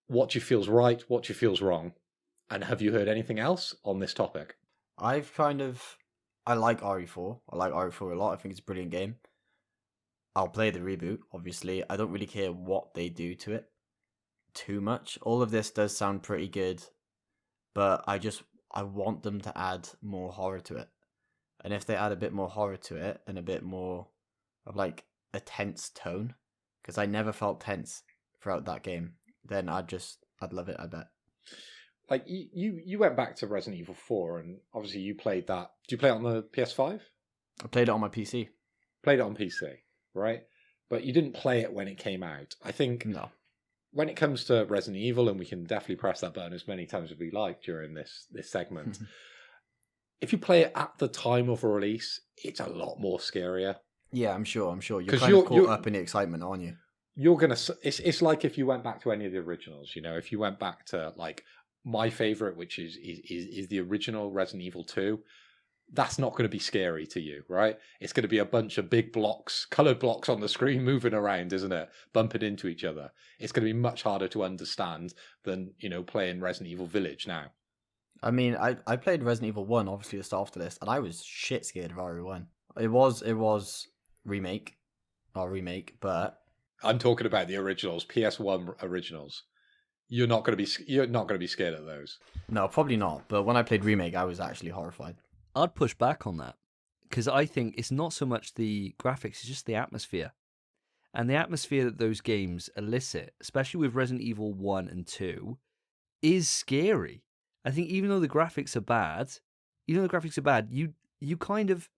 What do you feel's right? What do you feel's wrong? And have you heard anything else on this topic? I like RE4. I like RE4 a lot. I think it's a brilliant game. I'll play the reboot, obviously. I don't really care what they do to it too much. All of this does sound pretty good, but I want them to add more horror to it. And if they add a bit more horror to it and a bit more of like a tense tone, because I never felt tense throughout that game, then I'd love it, I bet. Like, you went back to Resident Evil 4, and obviously you played that. Did you play it on the PS5? I played it on my PC. Played it on PC, right? But you didn't play it when it came out. I think No. when it comes to Resident Evil, and we can definitely press that button as many times as we like during this segment, if you play it at the time of release, it's a lot more scarier. Yeah, I'm sure. You're 'Cause kind of caught you're- up in the excitement, aren't you? You're gonna. It's like if you went back to any of the originals. You know, if you went back to like my favorite, which is the original Resident Evil 2. That's not going to be scary to you, right? It's going to be a bunch of big blocks, colored blocks on the screen moving around, isn't it? Bumping into each other. It's going to be much harder to understand than, playing Resident Evil Village now. I mean, I played Resident Evil 1, obviously, to start off the list, and I was shit scared of RE1. It was remake, but I'm talking about the originals, PS1 originals. You're not going to be scared of those. no, probably not. But when I played remake, I was actually horrified. I'd push back on that because I think it's not so much the graphics, it's just the atmosphere. And the atmosphere that those games elicit, especially with Resident Evil 1 and 2, is scary. I think even though the graphics are bad, you kind of,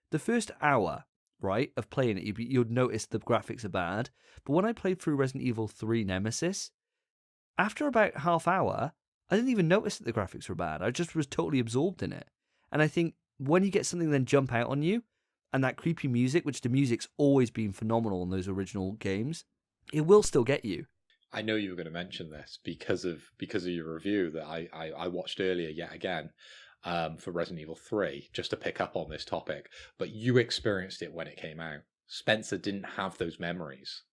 the first hour, right, of playing it, you'd notice the graphics are bad. But when I played through Resident Evil 3 Nemesis, after about half hour, I didn't even notice that the graphics were bad. I just was totally absorbed in it. And I think when you get something then jump out on you, and that creepy music, which the music's always been phenomenal in those original games, it will still get you. I know you were going to mention this because of your review that I watched earlier yet again for Resident Evil 3, just to pick up on this topic. But you experienced it when it came out. Spencer didn't have those memories.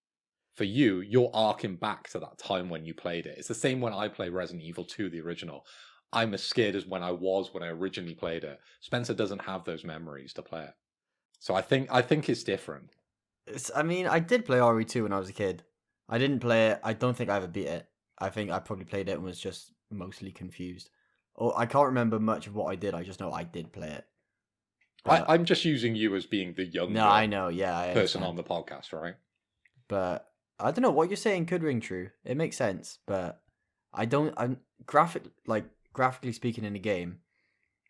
For you, you're arcing back to that time when you played it. It's the same when I play Resident Evil 2, the original. I'm as scared as when I was when I originally played it. Spencer doesn't have those memories to play it. So I think it's different. I mean, I did play RE2 when I was a kid. I didn't play it. I don't think I ever beat it. I think I probably played it and was just mostly confused. Or I can't remember much of what I did. I just know I did play it. But, I'm just using you as being the younger no, I know. Yeah, I person understand. on the podcast, right? But I don't know what you're saying could ring true. It makes sense, but I'm graphically speaking in the game,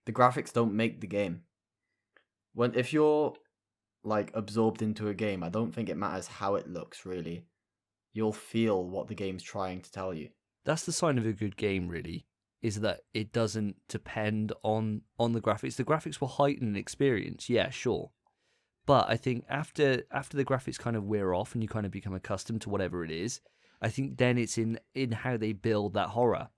the graphics don't make the game. If you're like absorbed into a game, I don't think it matters how it looks really. You'll feel what the game's trying to tell you. That's the sign of a good game, really, is that it doesn't depend on the graphics. The graphics will heighten an experience, yeah, sure. But I think after the graphics kind of wear off and you kind of become accustomed to whatever it is, I think then it's in how they build that horror.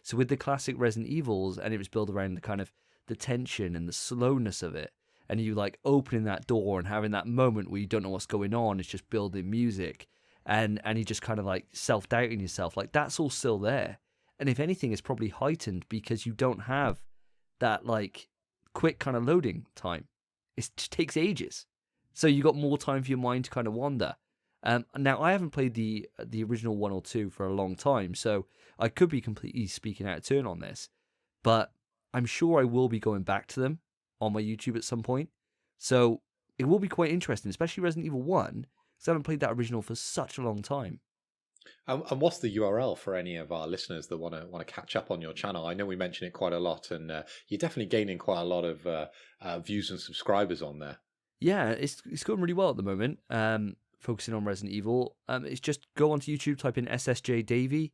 So with the classic Resident Evils, and it was built around the kind of the tension and the slowness of it, and you like opening that door and having that moment where you don't know what's going on, it's just building music, and you just kind of like self-doubting yourself, like that's all still there. And if anything, it's probably heightened because you don't have that like quick kind of loading time. It just takes ages. So you got more time for your mind to kind of wander. Now, I haven't played the original 1 or 2 for a long time, so I could be completely speaking out of turn on this. But I'm sure I will be going back to them on my YouTube at some point. So it will be quite interesting, especially Resident Evil 1, because I haven't played that original for such a long time. And what's the URL for any of our listeners that want to catch up on your channel? I know we mention it quite a lot, and you're definitely gaining quite a lot of views and subscribers on there. Yeah, it's going really well at the moment. Focusing on Resident Evil. It's just go onto YouTube, type in SSJ Davey,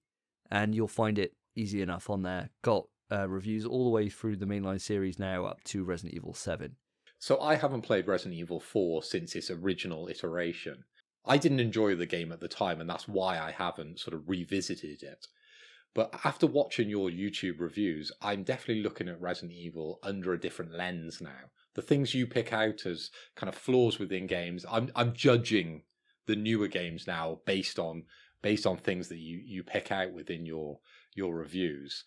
and you'll find it easy enough on there. Got reviews all the way through the mainline series now up to Resident Evil 7. So I haven't played Resident Evil 4 since its original iteration. I didn't enjoy the game at the time, and that's why I haven't sort of revisited it. But after watching your YouTube reviews, I'm definitely looking at Resident Evil under a different lens now. The things you pick out as kind of flaws within games, I'm judging the newer games now based on things that you pick out within your reviews.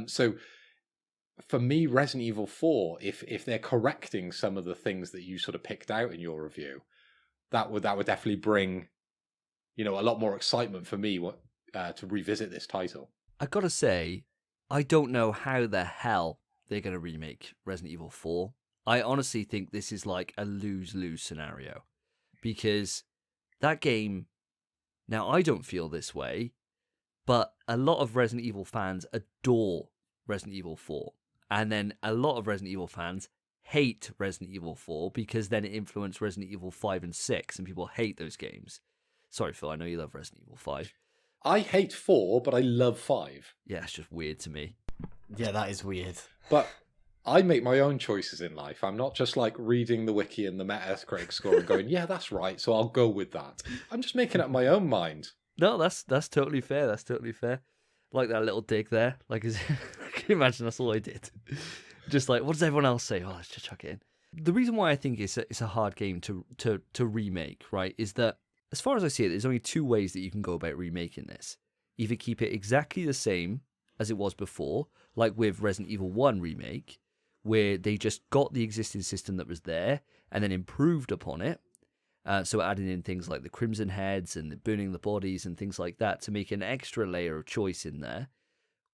So for me, Resident Evil 4, if they're correcting some of the things that you sort of picked out in your review, that would definitely bring, a lot more excitement for me to revisit this title. I gotta say, I don't know how the hell they're gonna remake Resident Evil 4. I honestly think this is like a lose-lose scenario, because that game, now I don't feel this way, but a lot of Resident Evil fans adore Resident Evil 4, and then a lot of Resident Evil fans hate Resident Evil 4 because then it influenced Resident Evil 5 and 6, and people hate those games. Sorry, Phil, I know you love Resident Evil 5. I hate 4, but I love 5. Yeah, it's just weird to me. Yeah, that is weird. But I make my own choices in life. I'm not just like reading the wiki and the Metacritic score and going, yeah, that's right, so I'll go with that. I'm just making up my own mind. No, that's totally fair. That's totally fair. Like that little dig there. Like, can you imagine that's all I did? Just like, what does everyone else say? Oh, let's just chuck it in. The reason why I think it's a hard game to remake, right, is that as far as I see it, there's only two ways that you can go about remaking this. Either keep it exactly the same as it was before, like with Resident Evil 1 Remake, where they just got the existing system that was there and then improved upon it. So adding in things like the Crimson Heads and the burning the bodies and things like that to make an extra layer of choice in there.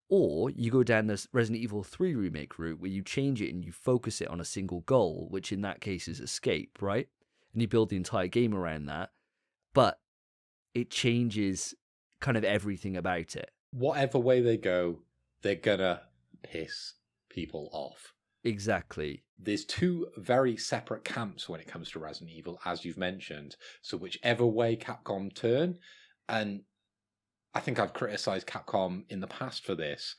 Or you go down this Resident Evil 3 Remake route where you change it and you focus it on a single goal, which in that case is escape, right? And you build the entire game around that. But it changes kind of everything about it. Whatever way they go, they're gonna piss people off. Exactly. There's two very separate camps when it comes to Resident Evil, as you've mentioned. So whichever way Capcom turn, and I think I've criticized Capcom in the past for this,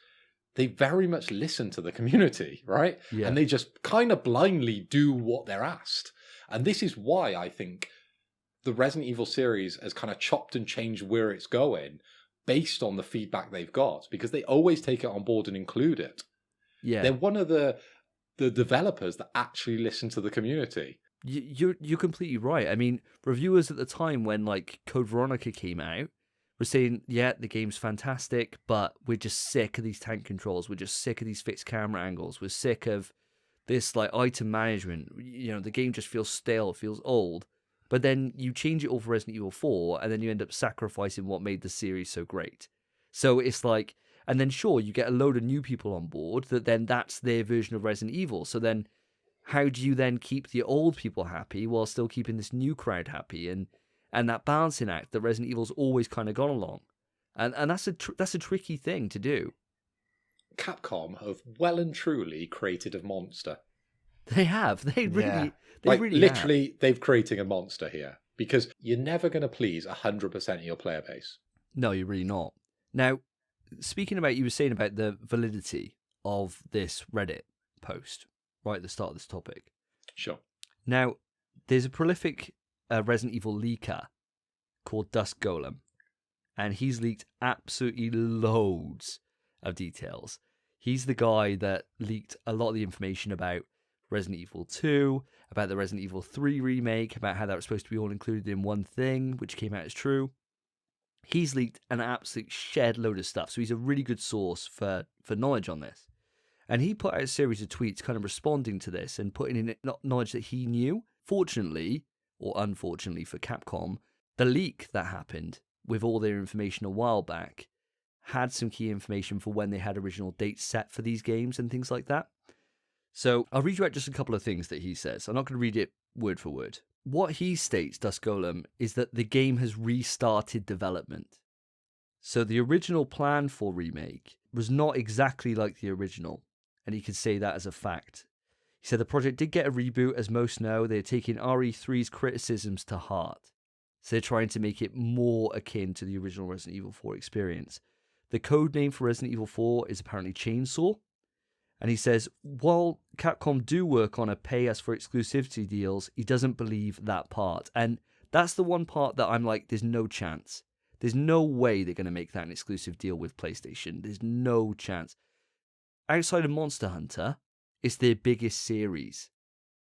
they very much listen to the community, right? Yeah. And they just kind of blindly do what they're asked. And this is why I think the Resident Evil series has kind of chopped and changed where it's going based on the feedback they've got, because they always take it on board and include it. Yeah. They're one of the developers that actually listen to the community. You're completely right. I mean, reviewers at the time when like Code Veronica came out We're saying, yeah, the game's fantastic, but we're just sick of these tank controls. We're just sick of these fixed camera angles. We're sick of this like item management. You know, the game just feels stale, it feels old. But then you change it all for Resident Evil 4, and then you end up sacrificing what made the series so great. So it's like, and then sure, you get a load of new people on board that then that's their version of Resident Evil. So then how do you then keep the old people happy while still keeping this new crowd happy? And that balancing act that Resident Evil's always kind of gone along. And that's a tricky thing to do. Capcom have well and truly created a monster. They have. They really literally, have. they've created a monster here because you're never going to please 100% of your player base. No, you're really not. Now, speaking about, you were saying about the validity of this Reddit post right at the start of this topic. Sure. Now, there's a prolific Resident Evil leaker called Dusk Golem, and he's leaked absolutely loads of details. He's the guy that leaked a lot of the information about Resident Evil 2, about the Resident Evil 3 remake, about how that was supposed to be all included in one thing, which came out as true. He's leaked an absolute shed load of stuff, so he's a really good source for knowledge on this. And he put out a series of tweets kind of responding to this and putting in knowledge that he knew. Fortunately, or unfortunately for Capcom, the leak that happened with all their information a while back had some key information for when they had original dates set for these games and things like that. So I'll read you out just a couple of things that he says. I'm not going to read it word for word. What he states, Dusk Golem, is that the game has restarted development. So the original plan for Remake was not exactly like the original, and he could say that as a fact. He said the project did get a reboot, as most know. They're taking RE3's criticisms to heart. So they're trying to make it more akin to the original Resident Evil 4 experience. The code name for Resident Evil 4 is apparently Chainsaw. And he says, while Capcom do work on a pay-us-for-exclusivity deals, he doesn't believe that part. And that's the one part that I'm like, there's no chance. There's no way they're going to make that an exclusive deal with PlayStation. There's no chance. Outside of Monster Hunter, it's their biggest series.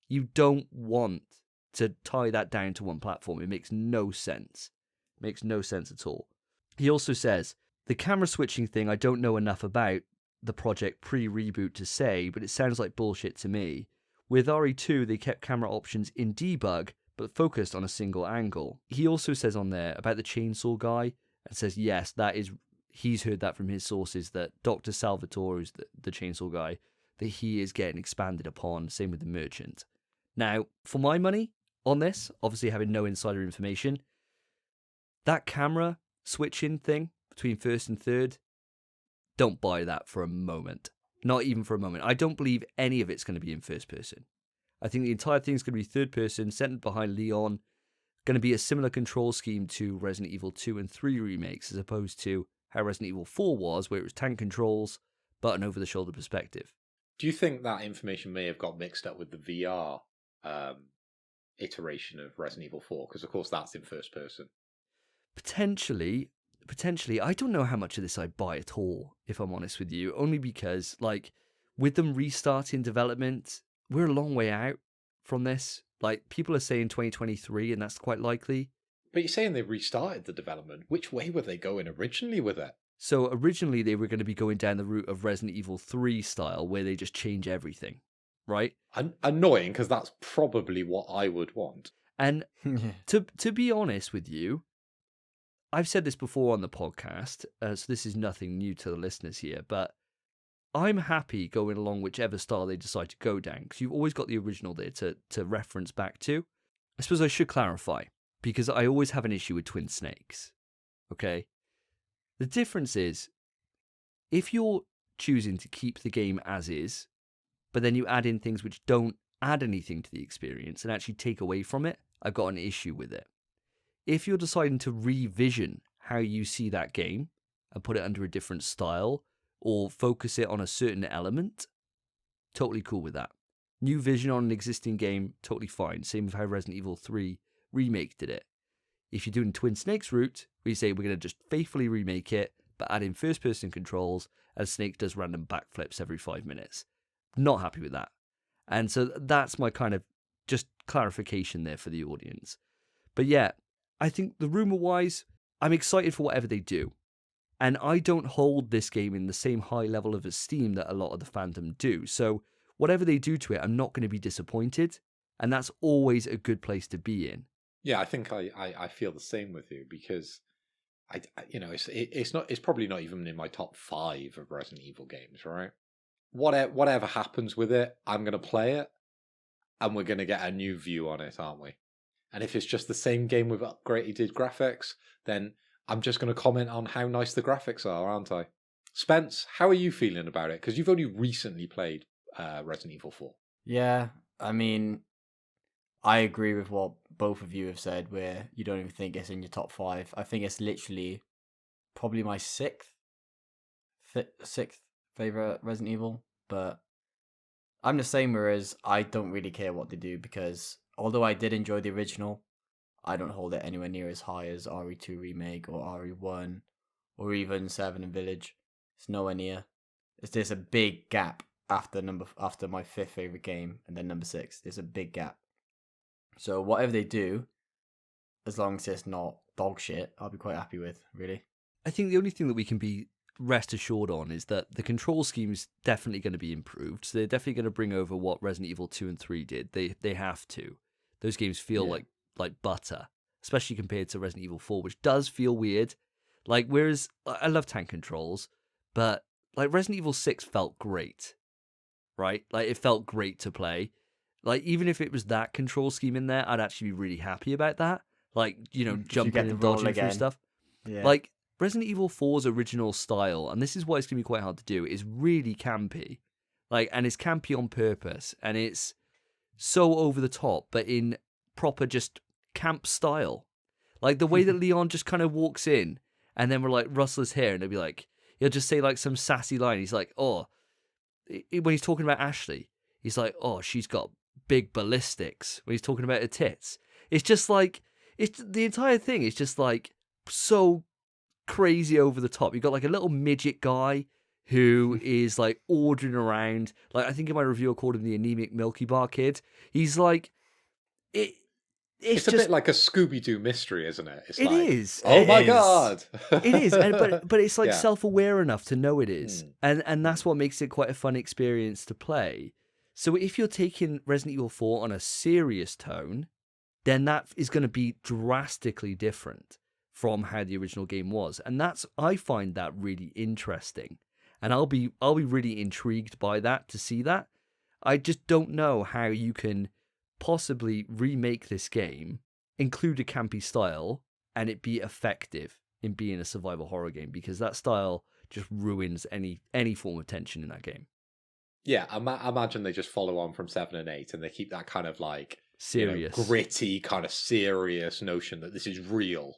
You don't want to tie that down to one platform. It makes no sense. It makes no sense at all. He also says, the camera switching thing I don't know enough about the project pre-reboot to say, but it sounds like bullshit to me. With RE2, they kept camera options in debug, but focused on a single angle. He also says on there about the chainsaw guy, and says, yes, that is, he's heard that from his sources, that Dr. Salvatore, who's the chainsaw guy, that he is getting expanded upon, same with the merchant. Now, for my money on this, obviously having no insider information, that camera switching thing between first and third, don't buy that for a moment. Not even for a moment. I don't believe any of it's going to be in first person. I think the entire thing is going to be third person, centered behind Leon, going to be a similar control scheme to Resident Evil 2 and 3 remakes, as opposed to how Resident Evil 4 was, where it was tank controls, but an over-the-shoulder perspective. Do you think that information may have got mixed up with the VR iteration of Resident Evil 4? Because, of course, that's in first person. Potentially, I don't know how much of this I buy at all, if I'm honest with you, only because, like, with them restarting development, we're a long way out from this. Like, people are saying 2023, and that's quite likely. But you're saying they restarted the development. Which way were they going originally with it? So originally they were going to be going down the route of Resident Evil 3 style, where they just change everything, right? Annoying, because that's probably what I would want. And to be honest with you, I've said this before on the podcast, so this is nothing new to the listeners here, but I'm happy going along whichever style they decide to go down, because you've always got the original there to reference back to. I suppose I should clarify, because I always have an issue with Twin Snakes, okay? The difference is, if you're choosing to keep the game as is, but then you add in things which don't add anything to the experience and actually take away from it, I've got an issue with it. If you're deciding to revision how you see that game and put it under a different style or focus it on a certain element, totally cool with that. New vision on an existing game, totally fine. Same with how Resident Evil 3 Remake did it. If you're doing Twin Snakes route, where you say we're going to just faithfully remake it, but add in first-person controls, and Snake does random backflips every 5 minutes. Not happy with that. And so that's my kind of just clarification there for the audience. But yeah, I think the rumor-wise, I'm excited for whatever they do. And I don't hold this game in the same high level of esteem that a lot of the fandom do. So whatever they do to it, I'm not going to be disappointed. And that's always a good place to be in. Yeah, I think I feel the same with you, because it's probably not even in my top 5 of Resident Evil games, right? Whatever happens with it, I'm gonna play it, and we're gonna get a new view on it, aren't we? And if it's just the same game with upgraded graphics, then I'm just gonna comment on how nice the graphics are, aren't I? Spence, how are you feeling about it? Because you've only recently played Resident Evil 4. Yeah, I mean, I agree with what both of you have said, where you don't even think it's in your top 5. I think it's literally probably my sixth favorite Resident Evil, but I'm the same, whereas I don't really care what they do, because although I did enjoy the original, I don't hold it anywhere near as high as RE2 Remake or RE1 or even 7 and Village. It's nowhere near. There's a big gap after my 5th favorite game and then number 6. There's a big gap. So whatever they do, as long as it's not dog shit, I'll be quite happy with, really. I think the only thing that we can be rest assured on is that the control scheme is definitely going to be improved. So they're definitely going to bring over what Resident Evil 2 and 3 did. They have to. Those games feel like butter, especially compared to Resident Evil 4, which does feel weird. Like, whereas I love tank controls, but like Resident Evil 6 felt great, right? Like, it felt great to play. Like, even if it was that control scheme in there, I'd actually be really happy about that. Like, jumping and dodging through stuff. Yeah. Like, Resident Evil 4's original style, and this is why it's going to be quite hard to do, is really campy. Like, and it's campy on purpose, and it's so over the top, but in proper just camp style. Like, the way that Leon just kind of walks in, and then we're like, rustle his hair, and it'll be like, he'll just say like some sassy line. He's like, when he's talking about Ashley, he's like, oh, she's got big ballistics. When he's talking about her tits, it's just like, the entire thing is just like so crazy over the top. You've got like a little midget guy who is like ordering around. Like, I think in my review I called him the anemic Milky Bar kid. He's like, it's a just bit like a Scooby-Doo mystery, isn't it? It is. Oh my god! It is, but it's like self-aware enough to know it is, Mm. and that's what makes it quite a fun experience to play. So if you're taking Resident Evil 4 on a serious tone, then that is going to be drastically different from how the original game was, and I find that really interesting, and I'll be really intrigued by that, to see that. I just don't know how you can possibly remake this game, include a campy style, and it be effective in being a survival horror game, because that style just ruins any form of tension in that game. Yeah, I imagine they just follow on from 7 and 8, and they keep that kind of like Serious, gritty, kind of serious notion that this is real,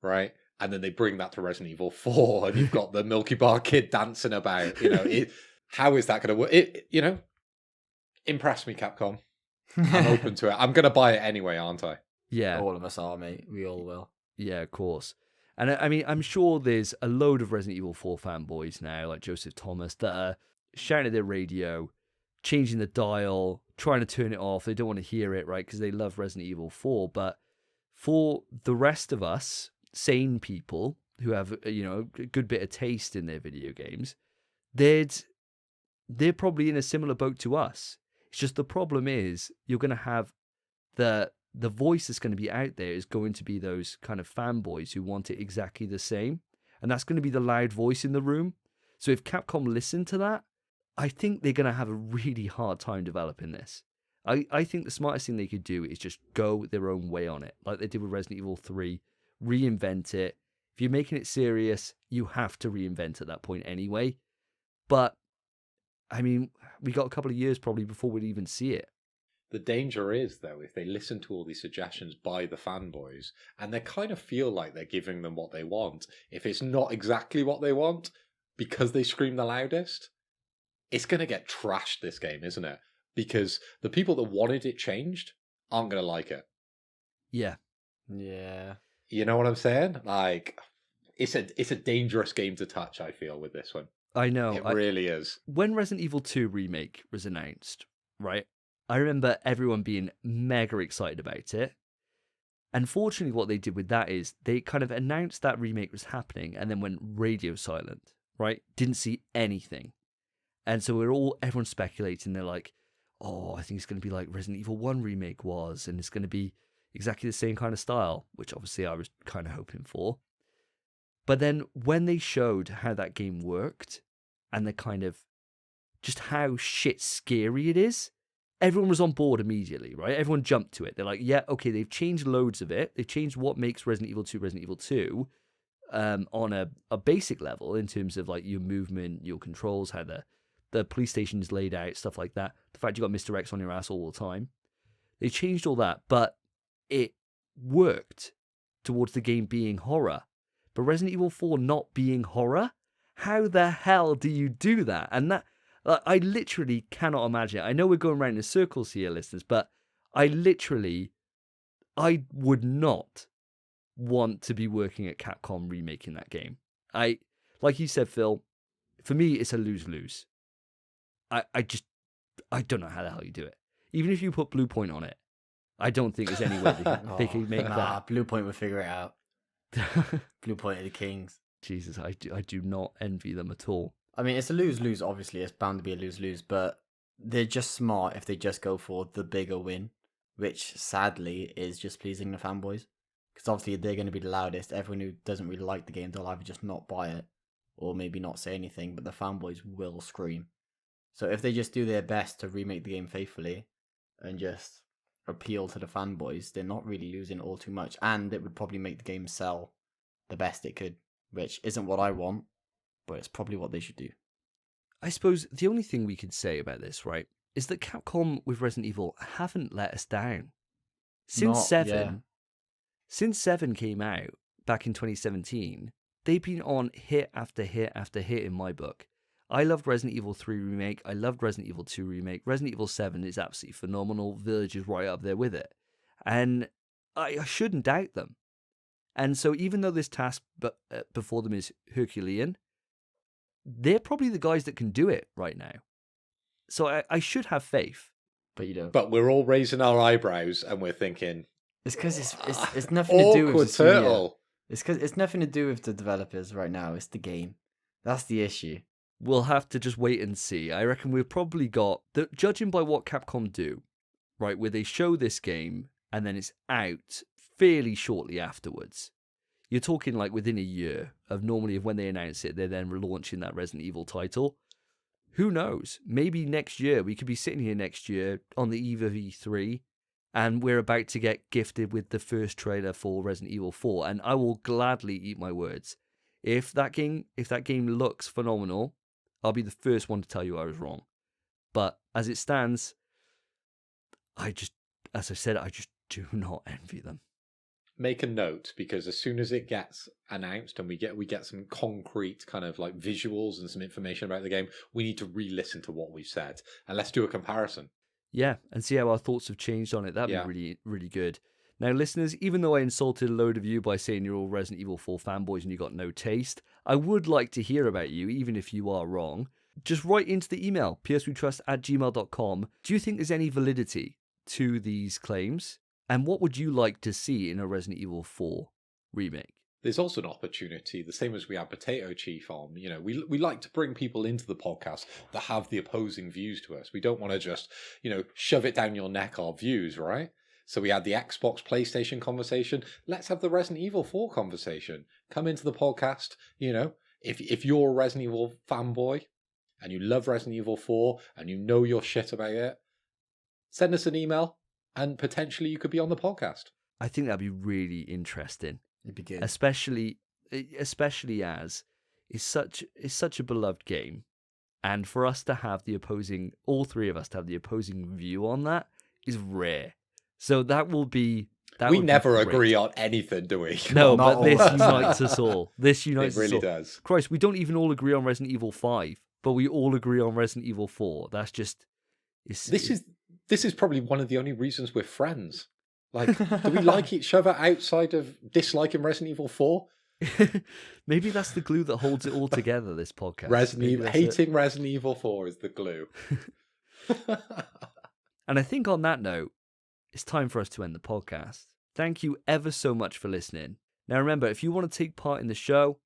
right? And then they bring that to Resident Evil 4, and you've got the Milky Bar kid dancing about. How is that going to work? Impress me, Capcom. I'm open to it. I'm going to buy it anyway, aren't I? Yeah. All of us are, mate. We all will. Yeah, of course. And I mean, I'm sure there's a load of Resident Evil 4 fanboys now, like Joseph Thomas, that are shouting at their radio, changing the dial, trying to turn it off. They don't want to hear it, right? Because they love Resident Evil 4. But for the rest of us, sane people who have, a good bit of taste in their video games, they're probably in a similar boat to us. It's just the problem is you're going to have the voice that's going to be out there is going to be those kind of fanboys who want it exactly the same. And that's going to be the loud voice in the room. So if Capcom listen to that, I think they're going to have a really hard time developing this. I think the smartest thing they could do is just go their own way on it, like they did with Resident Evil 3, reinvent it. If you're making it serious, you have to reinvent at that point anyway. But I mean, we got a couple of years probably before we'd even see it. The danger is, though, if they listen to all these suggestions by the fanboys, and they kind of feel like they're giving them what they want, if it's not exactly what they want, because they scream the loudest, it's going to get trashed, this game, isn't it? Because the people that wanted it changed aren't going to like it. Yeah. Yeah. You know what I'm saying? Like, it's a dangerous game to touch, I feel, with this one. I know. It really is. When Resident Evil 2 Remake was announced, right, I remember everyone being mega excited about it. Unfortunately, what they did with that is they kind of announced that remake was happening and then went radio silent, right? Didn't see anything. And so everyone's speculating. They're like, oh, I think it's going to be like Resident Evil 1 remake was, and it's going to be exactly the same kind of style, which obviously I was kind of hoping for. But then when they showed how that game worked and the kind of just how shit scary it is, everyone was on board immediately, right? Everyone jumped to it. They're like, yeah, okay, they've changed loads of it. They've changed what makes Resident Evil 2 on a basic level in terms of like your movement, your controls, how the police station's laid out, stuff like that. The fact you got Mr. X on your ass all the time. They changed all that, but it worked towards the game being horror. But Resident Evil 4 not being horror? How the hell do you do that? And that, I literally cannot imagine it. I know we're going around in circles here, listeners, but I would not want to be working at Capcom remaking that game. Like you said, Phil, for me, it's a lose-lose. I don't know how the hell you do it. Even if you put Blue Point on it, I don't think there's any way they can make that. Blue Point will figure it out. Blue Point are the kings. Jesus, I do not envy them at all. I mean, it's a lose-lose, obviously. It's bound to be a lose-lose, but they're just smart if they just go for the bigger win, which sadly is just pleasing the fanboys. Because obviously they're going to be the loudest. Everyone who doesn't really like the game, they'll either just not buy it or maybe not say anything, but the fanboys will scream. So if they just do their best to remake the game faithfully and just appeal to the fanboys, they're not really losing all too much. And it would probably make the game sell the best it could, which isn't what I want, but it's probably what they should do. I suppose the only thing we could say about this, right, is that Capcom with Resident Evil haven't let us down. Since 7 came out back in 2017, they've been on hit after hit after hit in my book. I loved Resident Evil 3 Remake. I loved Resident Evil 2 Remake. Resident Evil 7 is absolutely phenomenal. Village is right up there with it. And I shouldn't doubt them. And so even though this task before them is Herculean, they're probably the guys that can do it right now. So I should have faith. But you don't. But we're all raising our eyebrows and we're thinking... It's because it's nothing to do with the studio. Turtle. It's because it's nothing to do with the developers right now. It's the game. That's the issue. We'll have to just wait and see. I reckon we've probably got, judging by what Capcom do, right, where they show this game and then it's out fairly shortly afterwards. You're talking like within a year of normally of when they announce it, they're then relaunching that Resident Evil title. Who knows? Maybe next year, we could be sitting here next year on the eve of E3 and we're about to get gifted with the first trailer for Resident Evil 4. And I will gladly eat my words. If that game looks phenomenal, I'll be the first one to tell you I was wrong. But as it stands, as I said, I just do not envy them. Make a note, because as soon as it gets announced and we get some concrete kind of like visuals and some information about the game, we need to re-listen to what we've said and let's do a comparison. Yeah, and see how our thoughts have changed on it. That'd be really, really good. Now, listeners, even though I insulted a load of you by saying you're all Resident Evil 4 fanboys and you got no taste, I would like to hear about you, even if you are wrong. Just write into the email, pswetrust@gmail.com. Do you think there's any validity to these claims? And what would you like to see in a Resident Evil 4 remake? There's also an opportunity, the same as we had Potato Chief on. You know, we like to bring people into the podcast that have the opposing views to us. We don't want to just, shove it down your neck, our views, right? So we had the Xbox, PlayStation conversation. Let's have the Resident Evil 4 conversation. Come into the podcast, if you're a Resident Evil fanboy and you love Resident Evil 4 and you know your shit about it, send us an email and potentially you could be on the podcast. I think that'd be really interesting. It'd be good. Especially as it's such a beloved game. And for us to have all three of us to have the opposing view on that is rare. So that will be... We never agree on anything, do we? No, but this unites us all. This unites us all. It really does. Christ, we don't even all agree on Resident Evil 5, but we all agree on Resident Evil 4. That's just... This is probably one of the only reasons we're friends. Like, do we like each other outside of disliking Resident Evil 4? Maybe that's the glue that holds it all together, this podcast. Hating Resident Evil 4 is the glue. And I think on that note, it's time for us to end the podcast. Thank you ever so much for listening. Now remember, if you want to take part in the show,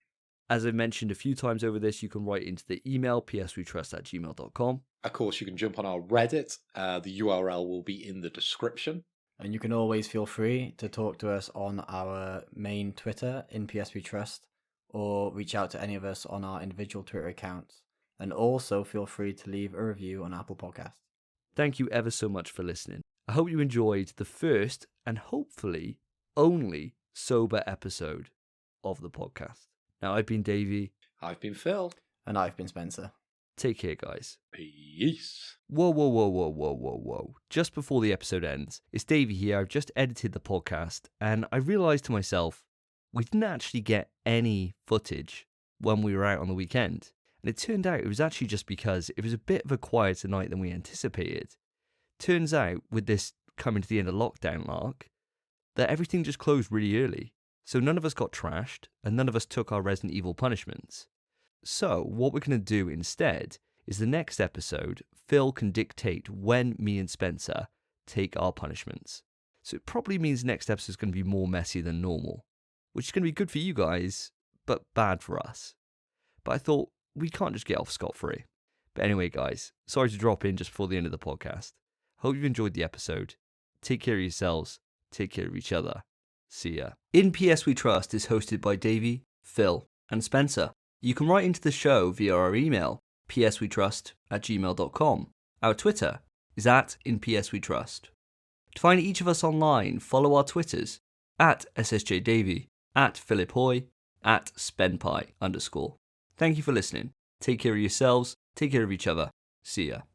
as I've mentioned a few times over this, you can write into the email pswetrust@gmail.com. Of course, you can jump on our Reddit. The URL will be in the description. And you can always feel free to talk to us on our main Twitter in PSP Trust, or reach out to any of us on our individual Twitter accounts. And also feel free to leave a review on Apple Podcasts. Thank you ever so much for listening. I hope you enjoyed the first and hopefully only sober episode of the podcast. Now, I've been Davey. I've been Phil. And I've been Spencer. Take care, guys. Peace. Whoa. Just before the episode ends, it's Davey here. I've just edited the podcast and I realised to myself, we didn't actually get any footage when we were out on the weekend. And it turned out it was actually just because it was a bit of a quieter night than we anticipated. Turns out, with this coming to the end of lockdown, Lark, that everything just closed really early. So none of us got trashed, and none of us took our Resident Evil punishments. So what we're going to do instead is the next episode, Phil can dictate when me and Spencer take our punishments. So it probably means next episode is going to be more messy than normal, which is going to be good for you guys, but bad for us. But I thought, we can't just get off scot-free. But anyway, guys, sorry to drop in just before the end of the podcast. Hope you've enjoyed the episode. Take care of yourselves. Take care of each other. See ya. In PS We Trust is hosted by Davey, Phil, and Spencer. You can write into the show via our email, pswetrust@gmail.com. Our Twitter is @InPSWeTrust. To find each of us online, follow our Twitters, @SSJDavey, @PhilipHoy, @SpenPie_. Thank you for listening. Take care of yourselves. Take care of each other. See ya.